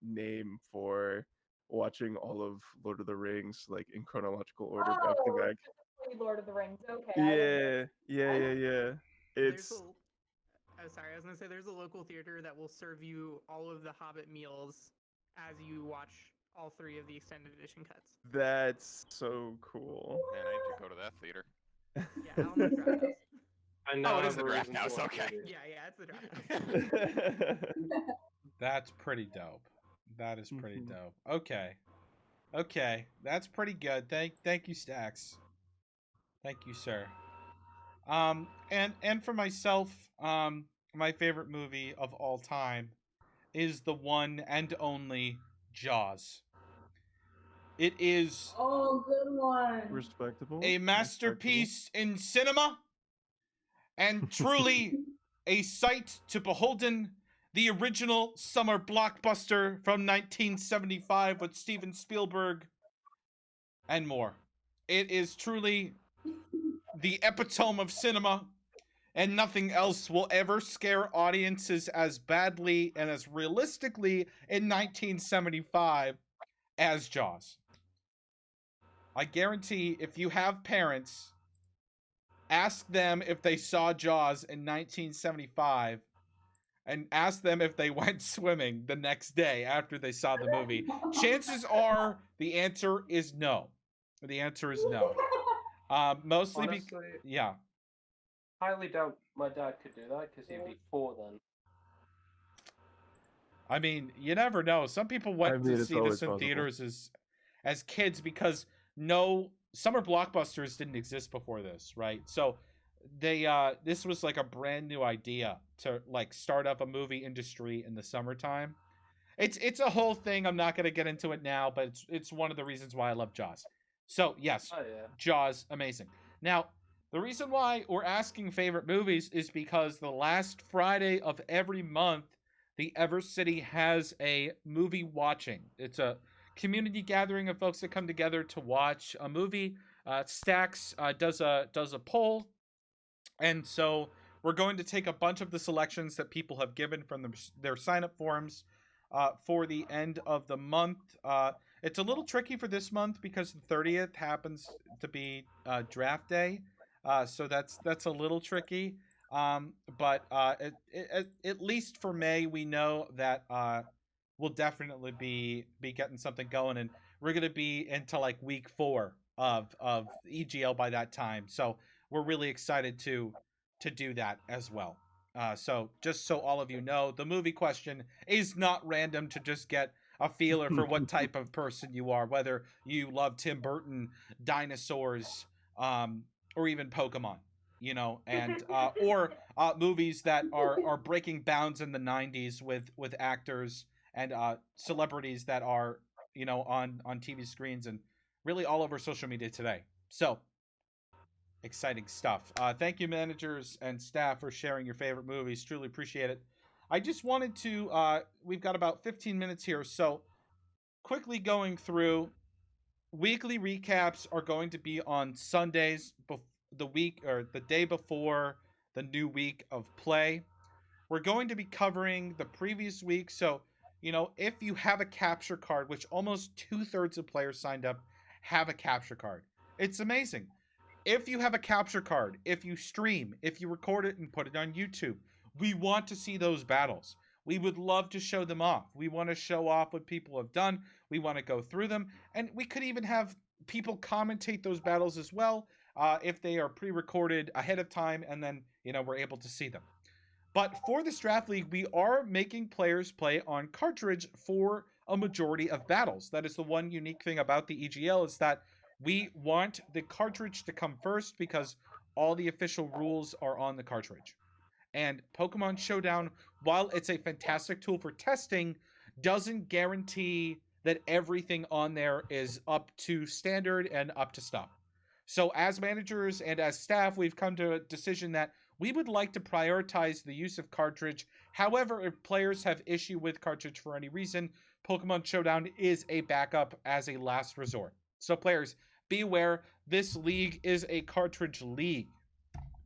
[SPEAKER 7] name for watching all of Lord of the Rings like in chronological order back to back.
[SPEAKER 6] Lord of the Rings. Okay.
[SPEAKER 7] Yeah. It's
[SPEAKER 5] Oh, sorry. I was gonna say there's a local theater that will serve you all of the Hobbit meals as you watch all 3 of the extended edition cuts.
[SPEAKER 7] that's so cool.
[SPEAKER 3] Man, I need to go to that theater.
[SPEAKER 5] Yeah, Alamo Draft House.
[SPEAKER 4] I
[SPEAKER 3] Oh, it is the
[SPEAKER 4] never
[SPEAKER 3] draft
[SPEAKER 4] even
[SPEAKER 3] house,
[SPEAKER 4] watched
[SPEAKER 3] okay.
[SPEAKER 4] it.
[SPEAKER 5] Yeah, it's the draft house.
[SPEAKER 2] That's pretty dope. That is pretty
[SPEAKER 7] Mhm.
[SPEAKER 2] dope. Okay. Okay. That's pretty good. Thank you, Stacks. Thank you, sir. And for myself, my favorite movie of all time is the one and only Jaws. It is
[SPEAKER 8] Oh, good one.
[SPEAKER 7] Respectable.
[SPEAKER 2] a
[SPEAKER 7] Respectable.
[SPEAKER 2] masterpiece in cinema and truly a sight to beholden. The original summer blockbuster from 1975 with Steven Spielberg and more. It is truly the epitome of cinema, and nothing else will ever scare audiences as badly and as realistically in 1975 as Jaws. I guarantee if you have parents, ask them if they saw Jaws in 1975 and ask them if they went swimming the next day after they saw the movie. Chances are the answer is no. The answer is no. Mostly
[SPEAKER 4] Honestly,
[SPEAKER 2] yeah.
[SPEAKER 4] highly doubt my dad could do that because he'd be 4 then.
[SPEAKER 2] I mean, you never know. Some people
[SPEAKER 7] I
[SPEAKER 2] went
[SPEAKER 7] mean,
[SPEAKER 2] to
[SPEAKER 7] it's
[SPEAKER 2] see
[SPEAKER 7] always
[SPEAKER 2] this in
[SPEAKER 7] possible.
[SPEAKER 2] theaters as kids because no summer blockbusters didn't exist before this, right? So they this was like a brand new idea to like start up a movie industry in the summertime. It's a whole thing. I'm not going to get into it now, but it's one of the reasons why I love Jaws. So, yes,
[SPEAKER 4] Oh yeah.
[SPEAKER 2] Jaws, amazing. Now, the reason why we're asking favorite movies is because the last Friday of every month, the Ever City has a movie watching. It's a community gathering of folks that come together to watch a movie. Stacks does a poll, and so we're going to take a bunch of the selections that people have given from their sign up forms for the end of the month. It's a little tricky for this month because the 30th happens to be draft day. So that's a little tricky. But at least for May, we know that we'll definitely be getting something going, and we're gonna be into like week 4 of EGL by that time. So we're really excited to do that as well. So just so all of you know, the movie question is not random to just get a feeler for what type of person you are, whether you love Tim Burton, dinosaurs, or even Pokemon, you know, and or movies that are breaking bounds in the '90s with actors and celebrities that are on TV screens and really all over social media today. So exciting stuff. Thank you, managers and staff, for sharing your favorite movies. Truly appreciate it. I just wanted to, we've got about 15 minutes here, so quickly going through, weekly recaps are going to be on Sundays, the week or the day before the new week of play. We're going to be covering the previous week, so, if you have a capture card, which almost 2/3 of players signed up have a capture card, it's amazing. If you have a capture card, if you stream, if you record it and put it on YouTube, we want to see those battles. We would love to show them off. We want to show off what people have done. We want to go through them. And we could even have people commentate those battles as well if they are pre-recorded ahead of time and then, we're able to see them. But for this draft league, we are making players play on cartridge for a majority of battles. That is the one unique thing about the EGL, is that we want the cartridge to come first because all the official rules are on the cartridge. And Pokemon Showdown, while it's a fantastic tool for testing, doesn't guarantee that everything on there is up to standard and up to stuff. So as managers and as staff, we've come to a decision that we would like to prioritize the use of cartridge. However, if players have issue with cartridge for any reason, Pokemon Showdown is a backup as a last resort. So players, be aware, this league is a cartridge league.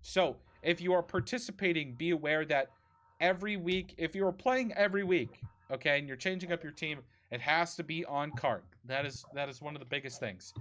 [SPEAKER 2] So if you are participating, be aware that every week, if you're playing every week, okay, and you're changing up your team, it has to be on cart. That is one of the biggest things.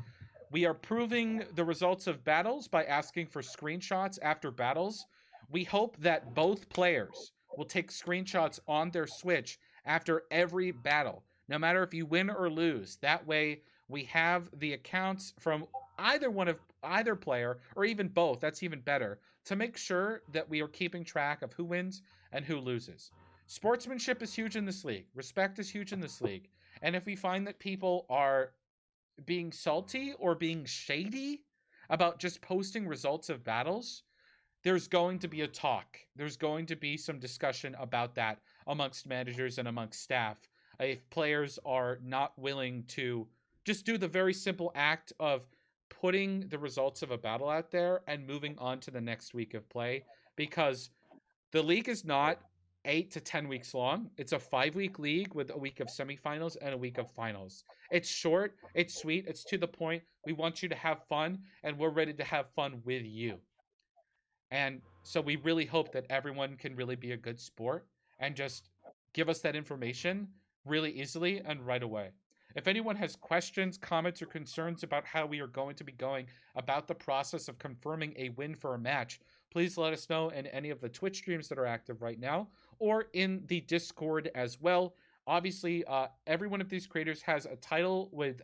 [SPEAKER 2] We are proving the results of battles by asking for screenshots after battles. We hope that both players will take screenshots on their Switch after every battle, no matter if you win or lose. That way, we have the accounts from either player or even both. That's even better, to make sure that we are keeping track of who wins and who loses. Sportsmanship is huge in this league. Respect is huge in this league. And if we find that people are being salty or being shady about just posting results of battles, there's going to be a talk. There's going to be some discussion about that amongst managers and amongst staff. If players are not willing to just do the very simple act of putting the results of a battle out there and moving on to the next week of play, because the league is not 8 to 10 weeks long. It's a 5-week league with a week of semifinals and a week of finals. It's short, it's sweet, it's to the point. We want you to have fun, and we're ready to have fun with you. And so we really hope that everyone can really be a good sport and just give us that information really easily and right away. If anyone has questions, comments, or concerns about how we are going to be going about the process of confirming a win for a match, please let us know in any of the Twitch streams that are active right now or in the Discord as well. Obviously, every one of these creators has a title with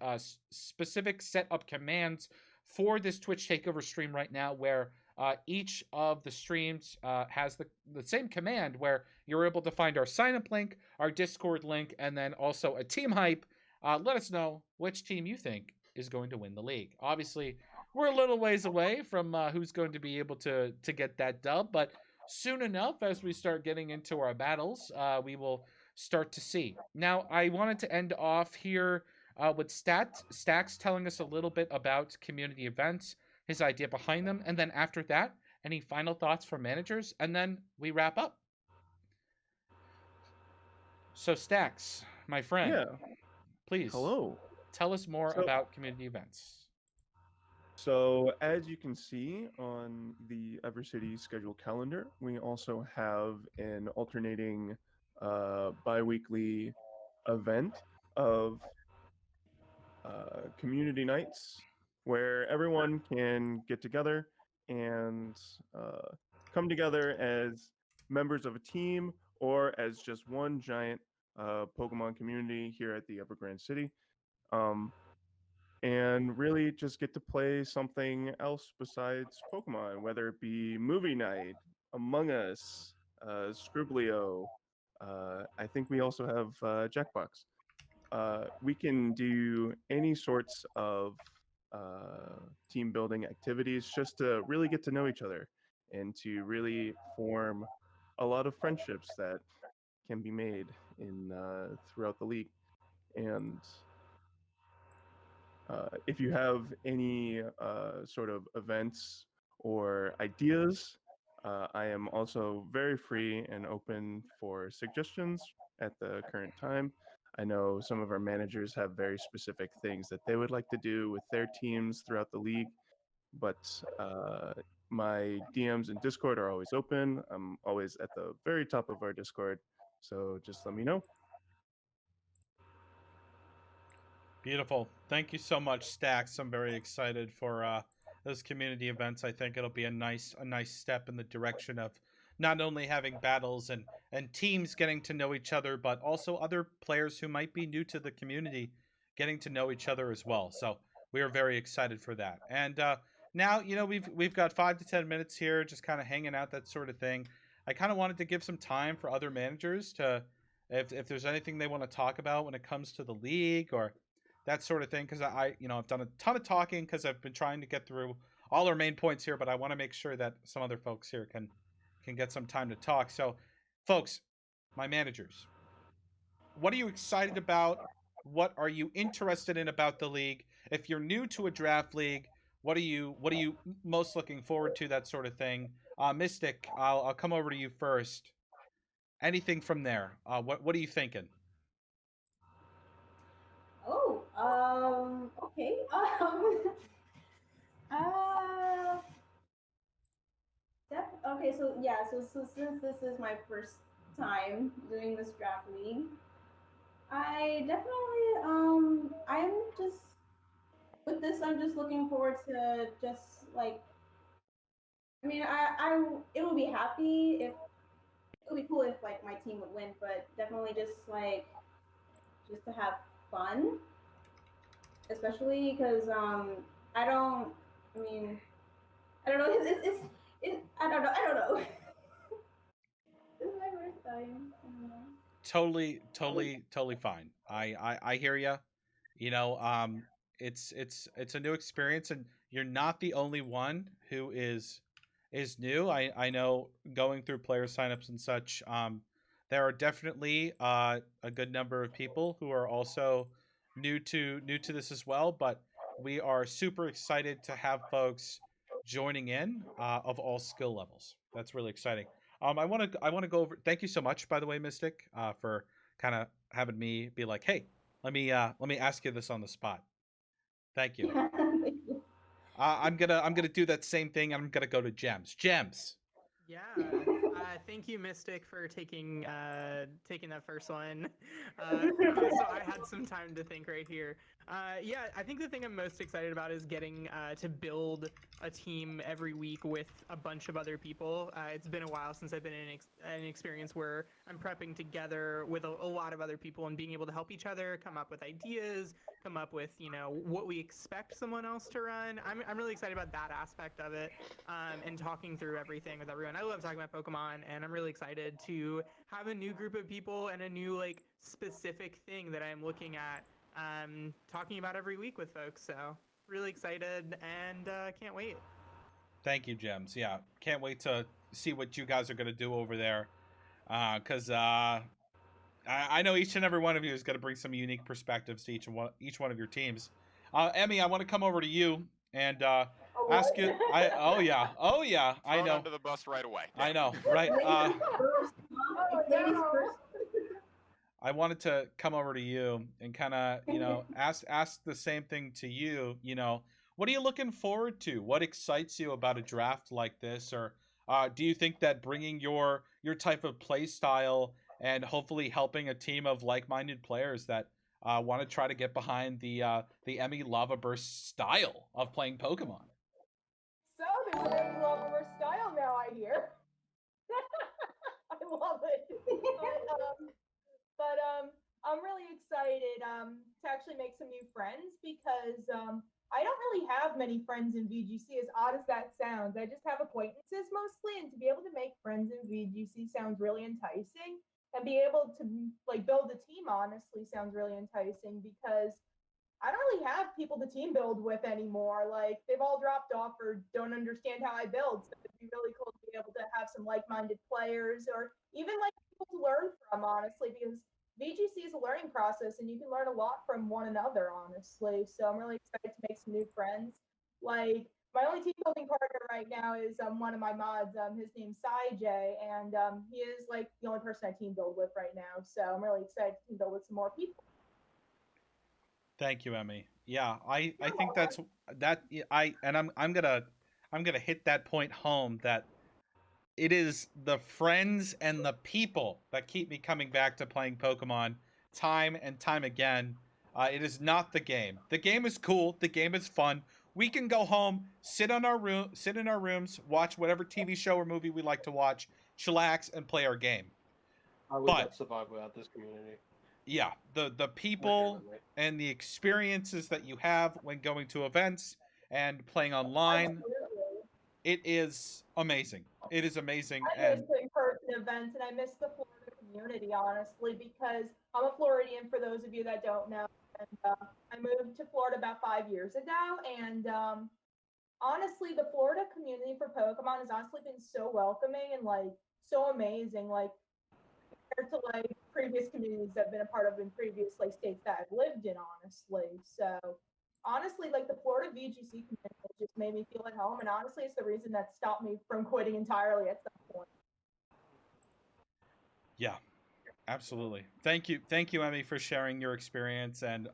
[SPEAKER 2] specific setup commands for this Twitch Takeover stream right now, where each of the streams has the same command, where you're able to find our sign-up link, our Discord link, and then also a team hype. Let us know which team you think is going to win the league. Obviously, we're a little ways away from who's going to be able to get that dub, but soon enough, as we start getting into our battles, we will start to see. Now, I wanted to end off here with Stacks telling us a little bit about community events, his idea behind them, and then after that, any final thoughts from managers, and then we wrap up. So, Stacks, my friend,
[SPEAKER 7] Yeah.
[SPEAKER 2] please
[SPEAKER 7] Hello.
[SPEAKER 2] tell us more
[SPEAKER 7] So-
[SPEAKER 2] about community events.
[SPEAKER 7] So, as you can see on the EverCity schedule calendar, we also have an alternating bi-weekly event of community nights where everyone can get together and come together as members of a team or as just one giant Pokemon community here at the Ever Grande City. And really just get to play something else besides Pokemon, whether it be movie night, Among Us, Scriblio. I think we also have Jackbox. We can do any sorts of team building activities just to really get to know each other and to really form a lot of friendships that can be made in throughout the league. And if you have any sort of events or ideas, I am also very free and open for suggestions at the current time. I know some of our managers have very specific things that they would like to do with their teams throughout the league, but my DMs and Discord are always open. I'm always at the very top of our Discord, so just let me know.
[SPEAKER 2] Beautiful. Thank you so much, Stacks. I'm very excited for those community events. I think it'll be a nice step in the direction of not only having battles and teams getting to know each other, but also other players who might be new to the community getting to know each other as well. So we are very excited for that. And now, we've got 5 to 10 minutes here, just kind of hanging out, that sort of thing. I kind of wanted to give some time for other managers to, if there's anything they want to talk about when it comes to the league or that sort of thing, because I've done a ton of talking because I've been trying to get through all our main points here, but I want to make sure that some other folks here can get some time to talk. So, folks, my managers, what are you excited about? What are you interested in about the league? If you're new to a draft league, what are you most looking forward to? That sort of thing. Mystic, I'll come over to you first. Anything from there? What are you thinking?
[SPEAKER 8] Oh, okay. Uh, okay, so yeah, so since this is my first time doing this draft league, I definitely, I'm just, with this, I'm just looking forward to just like, I mean, it would be happy if, it would be cool if like my team would win, but definitely just like, just to have fun. especially because I don't. I mean, I don't know. I don't know. I don't know. This is my first time. I don't know.
[SPEAKER 2] Totally fine. I hear you. You know, it's a new experience, and you're not the only one who is new. I know going through player signups and such. There are definitely a good number of people who are also new to this as well. But we are super excited to have folks joining in of all skill levels. That's really exciting. I want to go over. Thank you so much, by the way, Mystic, for kind of having me be like, hey, let me ask you this on the spot. Thank you.
[SPEAKER 8] Yeah, thank you.
[SPEAKER 2] I'm gonna do that same thing. I'm gonna go to Gems. Gems.
[SPEAKER 5] Yeah. Thank you, Mystic, for taking that first one. So I had some time to think right here. Yeah, I think the thing I'm most excited about is getting to build a team every week with a bunch of other people. It's been a while since I've been in an experience where I'm prepping together with a lot of other people and being able to help each other come up with ideas, come up with what we expect someone else to run. I'm really excited about that aspect of it, and talking through everything with everyone. I love talking about Pokemon, and I'm really excited to have a new group of people and a new specific thing that I'm looking at, talking about every week with folks. So really excited and can't wait.
[SPEAKER 2] Thank you, Gems. Yeah, can't wait to see what you guys are gonna do over there. Because I know each and every one of you is gonna bring some unique perspectives to each one of your teams. Emmy, I want to come over to you and ask you. Oh yeah, I
[SPEAKER 3] Thrown
[SPEAKER 2] know.
[SPEAKER 3] under the bus right away.
[SPEAKER 2] I know, right?
[SPEAKER 8] Ladies first. It's ladies
[SPEAKER 6] no.
[SPEAKER 8] first.
[SPEAKER 2] I wanted to come over to you and kind of, ask the same thing to you. What are you looking forward to? What excites you about a draft like this? Or do you think that bringing your type of play style and hopefully helping a team of like-minded players that want to try to get behind the Emmy Lava Burst style of playing Pokemon?
[SPEAKER 6] So there's a new lover style now, I hear. I love it. But I'm really excited to actually make some new friends because I don't really have many friends in VGC, as odd as that sounds. I just have acquaintances mostly, and to be able to make friends in VGC sounds really enticing. And be able to build a team honestly sounds really enticing because I don't really have people to team build with anymore. Like they've all dropped off or don't understand how I build. So it'd be really cool to be able to have some like-minded players or even people to learn from, honestly, because VGC is a learning process and you can learn a lot from one another, honestly. So I'm really excited to make some new friends. Like my only team building partner right now is one of my mods. His name's J, and he is the only person I team build with right now. So I'm really excited to team build with some more people.
[SPEAKER 2] Thank you, Emmy. Yeah, I think that's that. I'm gonna hit that point home that it is the friends and the people that keep me coming back to playing Pokemon time and time again. It is not the game. The game is cool. The game is fun. We can go home, sit in our rooms, watch whatever TV show or movie we like to watch, chillax, and play our game.
[SPEAKER 4] I would
[SPEAKER 2] But-
[SPEAKER 4] not survive without this community.
[SPEAKER 2] Yeah, the people
[SPEAKER 4] Legitimately.
[SPEAKER 2] and the experiences that you have when going to events and playing online,
[SPEAKER 6] Absolutely.
[SPEAKER 2] it is amazing. It is amazing.
[SPEAKER 6] I
[SPEAKER 2] And
[SPEAKER 6] miss the in-person events, and I miss the Florida community, honestly, because I'm a Floridian, for those of you that don't know. And I moved to Florida about 5 years ago, and honestly, the Florida community for Pokemon has honestly been so welcoming and so amazing. Compared to previous communities that I've been a part of in previous states that I've lived in, honestly. So honestly, the Florida VGC community just made me feel at home, and honestly, it's the reason that stopped me from quitting entirely at some point.
[SPEAKER 2] yeah, absolutely. Thank you, Emmy, for sharing your experience and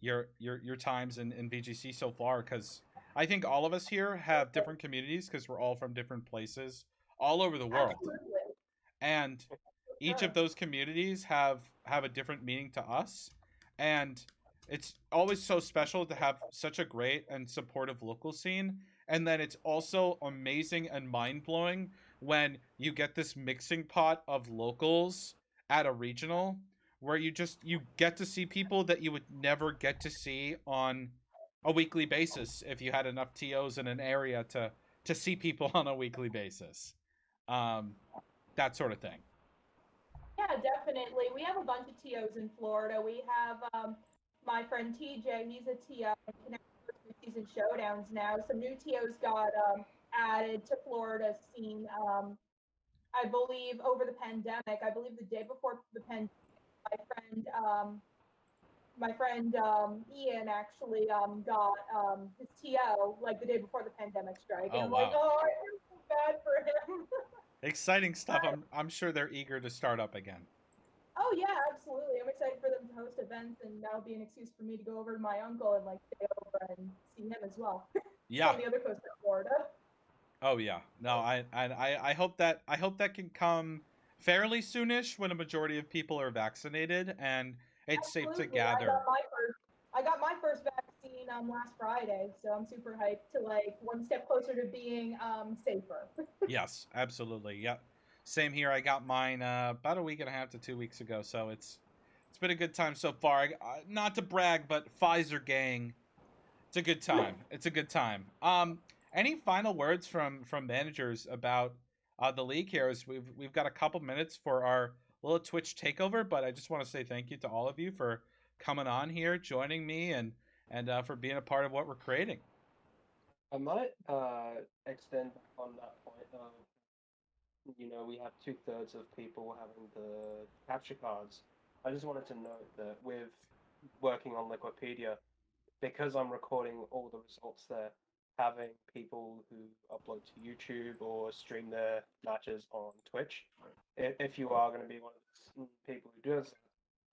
[SPEAKER 2] your times in VGC so far. Because I think all of us here have different communities because we're all from different places all over the world.
[SPEAKER 6] Absolutely.
[SPEAKER 2] And each of those communities have a different meaning to us, and it's always so special to have such a great and supportive local scene. And then it's also amazing and mind-blowing when you get this mixing pot of locals at a regional where you get to see people that you would never get to see on a weekly basis if you had enough TOs in an area to see people on a weekly basis. That sort of thing.
[SPEAKER 6] Yeah, definitely. We have a bunch of TOs in Florida. We have my friend TJ, he's a TO in Connecticut Season Showdowns now. Some new TOs got added to Florida's scene. I believe over the pandemic, I believe the day before the pandemic, my friend Ian actually got his TO like the day before the pandemic strike. And
[SPEAKER 2] Oh,
[SPEAKER 6] I'm like,
[SPEAKER 2] wow.
[SPEAKER 6] oh, I feel so bad for him.
[SPEAKER 2] Exciting stuff. I'm sure they're eager to start up again.
[SPEAKER 6] Oh yeah, absolutely. I'm excited for them to host events, and that'll be an excuse for me to go over to my uncle and like stay over and see him as well.
[SPEAKER 2] Yeah.
[SPEAKER 6] From the other coast of Florida.
[SPEAKER 2] Oh yeah. No, I hope that can come fairly soonish when a majority of people are vaccinated and it's safe to
[SPEAKER 6] Absolutely.
[SPEAKER 2] gather.
[SPEAKER 6] I got my first vaccine last Friday, so I'm super hyped to like one step closer to being safer.
[SPEAKER 2] Yes, absolutely. Yep. Same here. I got mine about a week and a half to 2 weeks ago, so it's been a good time so far. Not to brag, but Pfizer gang, it's a good time. It's a good time. Any final words from managers about the league here? As we've got a couple minutes for our little Twitch takeover, but I just want to say thank you to all of you for coming on here, joining me, and for being a part of what we're creating.
[SPEAKER 4] I might extend on that point of, we have 2/3 of people having the capture cards. I just wanted to note that with working on Liquipedia, because I'm recording all the results there, having people who upload to YouTube or stream their matches on Twitch, if you are going to be one of those people who does that,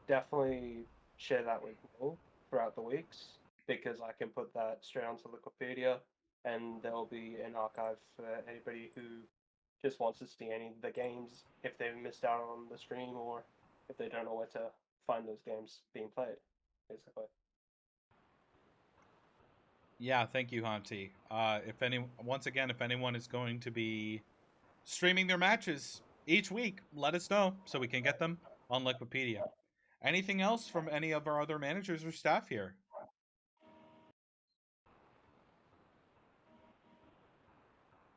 [SPEAKER 4] definitely share that with me throughout the weeks, because I can put that straight onto Wikipedia, and there'll be an archive for anybody who just wants to see any of the games if they've missed out on the stream or if they don't know where to find those games being played, basically.
[SPEAKER 2] Yeah, thank you, Hanti. If anyone is going to be streaming their matches each week, let us know so we can get them on Liquipedia. Anything else from any of our other managers or staff here?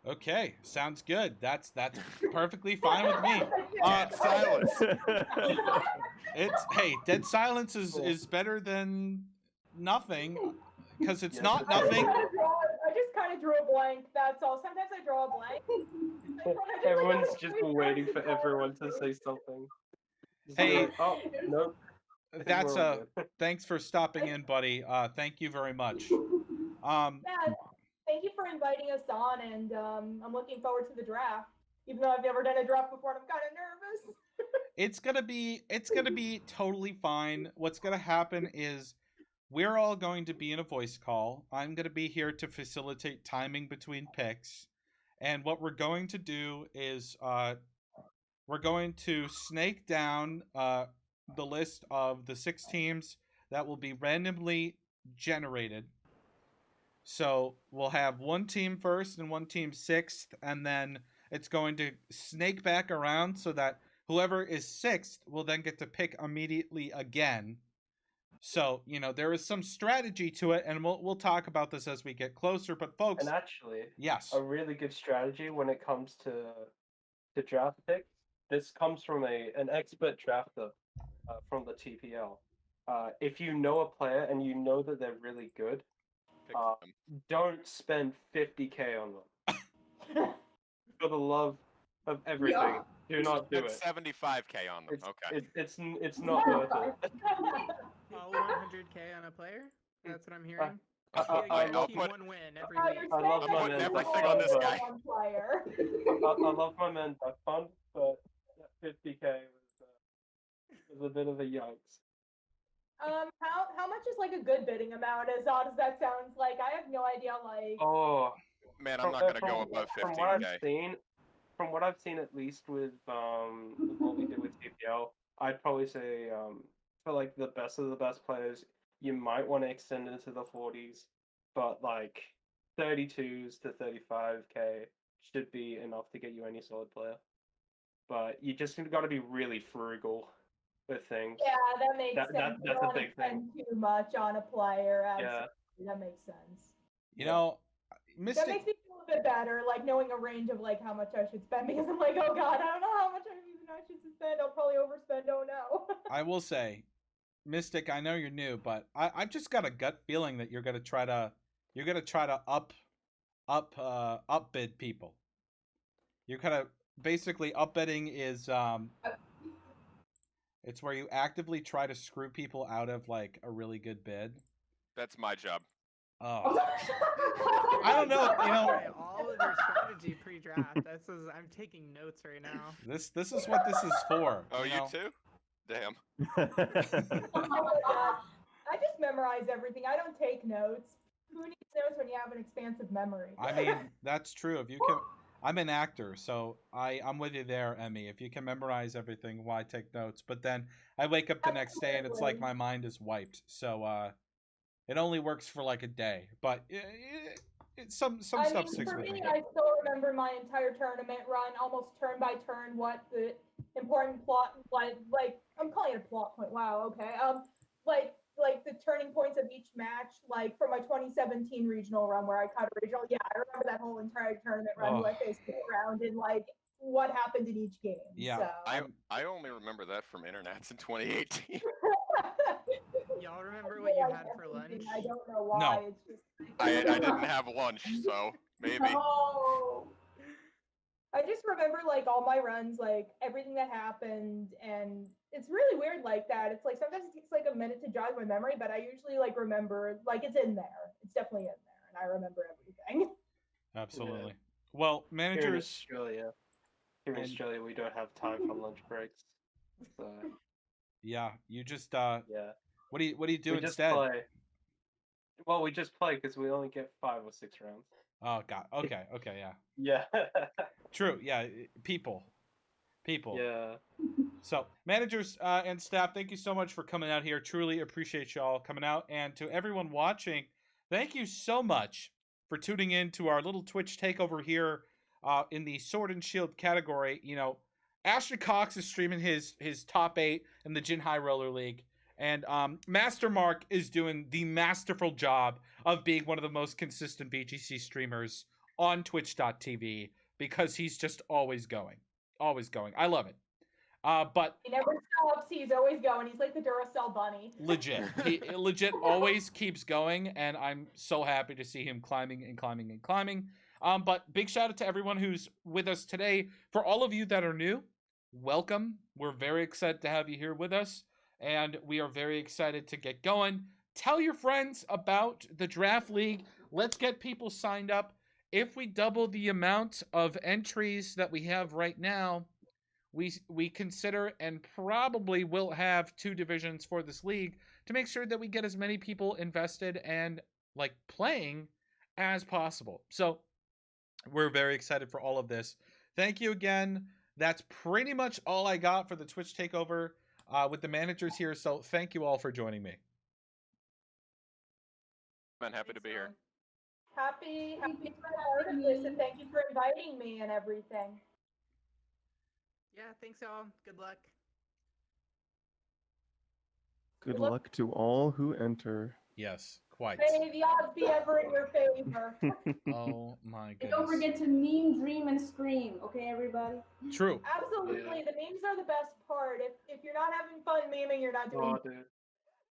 [SPEAKER 2] Okay, sounds good. That's perfectly fine with me.
[SPEAKER 3] Silence.
[SPEAKER 2] Dead silence is better than nothing, because it's
[SPEAKER 4] Yes,
[SPEAKER 2] not nothing.
[SPEAKER 6] I just kind of drew a blank. That's all. Sometimes I draw a blank.
[SPEAKER 4] Everyone's just waiting for everyone to say something.
[SPEAKER 2] Hey.
[SPEAKER 4] Like, oh, nope.
[SPEAKER 2] That's
[SPEAKER 4] We're all good.
[SPEAKER 2] thanks for stopping in, buddy. Thank you very much.
[SPEAKER 6] Yeah, thank you for inviting us on, and I'm looking forward to the draft. Even though I've never done a draft before, and I'm kind of nervous.
[SPEAKER 2] It's gonna be totally fine. What's gonna happen is we're all going to be in a voice call. I'm gonna be here to facilitate timing between picks, and what we're going to do is we're going to snake down the list of the 6 teams that will be randomly generated. So we'll have one team first and one team 6th, and then it's going to snake back around so that whoever is 6th will then get to pick immediately again. So, there is some strategy to it, and we'll talk about this as we get closer. But folks,
[SPEAKER 4] And actually,
[SPEAKER 2] yes,
[SPEAKER 4] a really good strategy when it comes to draft picks. This comes from an expert drafter from the TPL. If you know a player and you know that they're really good,
[SPEAKER 3] Pick them.
[SPEAKER 4] don't spend 50K on them. For the love of everything,
[SPEAKER 8] Yeah.
[SPEAKER 4] do not do
[SPEAKER 3] Spend
[SPEAKER 4] it.
[SPEAKER 3] 75K on them. Okay.
[SPEAKER 4] It's not worth it.
[SPEAKER 5] All 100K on a player? That's what I'm hearing.
[SPEAKER 3] I'll
[SPEAKER 5] Yeah,
[SPEAKER 3] put-
[SPEAKER 5] guaranteed one win every
[SPEAKER 6] Oh,
[SPEAKER 5] week.
[SPEAKER 6] you're
[SPEAKER 4] I love
[SPEAKER 6] saying
[SPEAKER 4] my
[SPEAKER 6] that
[SPEAKER 3] putting
[SPEAKER 4] man.
[SPEAKER 3] everything on this guy.
[SPEAKER 6] One player.
[SPEAKER 4] I love my man Duck Fund, but 50K was a bit of a yikes.
[SPEAKER 6] How much is like a good bidding amount? As odd as that sounds, like I have no idea. Like,
[SPEAKER 4] Oh,
[SPEAKER 3] Man, I'm not gonna go above
[SPEAKER 4] from what I've
[SPEAKER 3] 15K.
[SPEAKER 4] seen, at least with what we did with TPL, I'd probably say for like the best of the best players, you might want to extend into the 40s, but like 32s to 35K should be enough to get you any solid player. But you just got to be really frugal with things.
[SPEAKER 6] Yeah, that makes
[SPEAKER 4] That-
[SPEAKER 6] sense. You
[SPEAKER 4] that's
[SPEAKER 6] don't
[SPEAKER 4] a
[SPEAKER 6] wanna
[SPEAKER 4] big thing.
[SPEAKER 6] spend too much on a player.
[SPEAKER 4] Yeah.
[SPEAKER 6] Absolutely, that makes sense.
[SPEAKER 2] You
[SPEAKER 4] Yeah.
[SPEAKER 2] know,
[SPEAKER 6] That
[SPEAKER 2] Mystic.
[SPEAKER 6] makes me feel a bit better, like knowing a range of like how much I should spend because I'm like, oh god, I don't know how much I should spend. I'll probably overspend. Oh no.
[SPEAKER 2] I will say, Mystic. I know you're new, but I've just got a gut feeling that you're gonna try to upbid people. You're kind of basically upbidding is it's where you actively try to screw people out of like a really good bid.
[SPEAKER 3] That's my job.
[SPEAKER 2] Oh, I don't know. You know,
[SPEAKER 5] Right, all of your strategy pre-draft. I'm taking notes right now.
[SPEAKER 2] this is what this is for.
[SPEAKER 3] Oh, you
[SPEAKER 2] know?
[SPEAKER 3] too? Damn.
[SPEAKER 6] Oh my god. I just memorize everything. I don't take notes. Who needs notes when you have an expansive memory?
[SPEAKER 2] I mean, that's true. If you can, I'm an actor, so I'm with you there, Emmy. If you can memorize everything, why take notes? But then I wake up the next day and it's like my mind is wiped. So it only works for like a day. But some
[SPEAKER 6] I
[SPEAKER 2] stuff
[SPEAKER 6] mean,
[SPEAKER 2] sticks
[SPEAKER 6] for
[SPEAKER 2] with
[SPEAKER 6] me,
[SPEAKER 2] me.
[SPEAKER 6] I still remember my entire tournament run, almost turn by turn, what the important plot, like I'm calling it a plot point. Wow, okay. Like the turning points of each match, like for my 2017 regional run where I cut regional. Yeah, I remember that whole entire tournament run who I faced around and like what happened in each game.
[SPEAKER 2] Yeah,
[SPEAKER 6] So.
[SPEAKER 3] I only remember that from internets in 2018.
[SPEAKER 5] Y'all remember what you had for lunch?
[SPEAKER 6] I don't know why.
[SPEAKER 2] No.
[SPEAKER 6] It's just.
[SPEAKER 3] I didn't have lunch, so maybe.
[SPEAKER 6] No. I just remember like all my runs, like everything that happened, and it's really weird like that. It's like sometimes it takes like a minute to jog my memory, but I usually like remember, like it's in there. It's definitely in there, and I remember everything.
[SPEAKER 2] Absolutely. Well,
[SPEAKER 4] Here in
[SPEAKER 2] managers.
[SPEAKER 4] Australia, we don't have time for lunch breaks. So
[SPEAKER 2] Yeah, you just
[SPEAKER 4] yeah.
[SPEAKER 2] What do you do
[SPEAKER 4] We just
[SPEAKER 2] instead?
[SPEAKER 4] play. Well, we just play because we only get 5 or 6 rounds.
[SPEAKER 2] Oh God. Okay. Yeah.
[SPEAKER 4] Yeah.
[SPEAKER 2] True. Yeah. People.
[SPEAKER 4] Yeah.
[SPEAKER 2] So, managers and staff, thank you so much for coming out here. Truly appreciate y'all coming out. And to everyone watching, thank you so much for tuning in to our little Twitch takeover here in the Sword and Shield category. You know, Ashton Cox is streaming his top 8 in the Jin High Roller League. And Master Mark is doing the masterful job of being one of the most consistent VGC streamers on Twitch.tv because he's just always going. Always going. I love it. But
[SPEAKER 6] He never stops. He's always going. He's like the Duracell bunny.
[SPEAKER 2] legit. He legit always keeps going, and I'm so happy to see him climbing and climbing and climbing. But big shout out to everyone who's with us today. For all of you that are new, welcome. We're very excited to have you here with us, and we are very excited to get going. Tell your friends about the Draft League. Let's get people signed up. If we double the amount of entries that we have right now, we consider and probably will have 2 divisions for this league to make sure that we get as many people invested and like playing as possible. So we're very excited for all of this. Thank you again. That's pretty much all I got for the Twitch takeover with the managers here. So thank you all for joining me.
[SPEAKER 3] I'm happy to be here.
[SPEAKER 6] Happy to be part of this, and thank you for inviting me and everything.
[SPEAKER 5] Yeah, thanks y'all. Good luck.
[SPEAKER 7] Good luck to all who enter.
[SPEAKER 2] Yes, quite.
[SPEAKER 6] May the odds be ever in your favor.
[SPEAKER 2] Oh my
[SPEAKER 8] And
[SPEAKER 2] goodness.
[SPEAKER 8] don't forget to meme, dream, and scream. Okay, everybody.
[SPEAKER 2] True.
[SPEAKER 6] Absolutely, the memes are the best part. If you're not having fun memeing, you're not doing.
[SPEAKER 4] Oh, dude.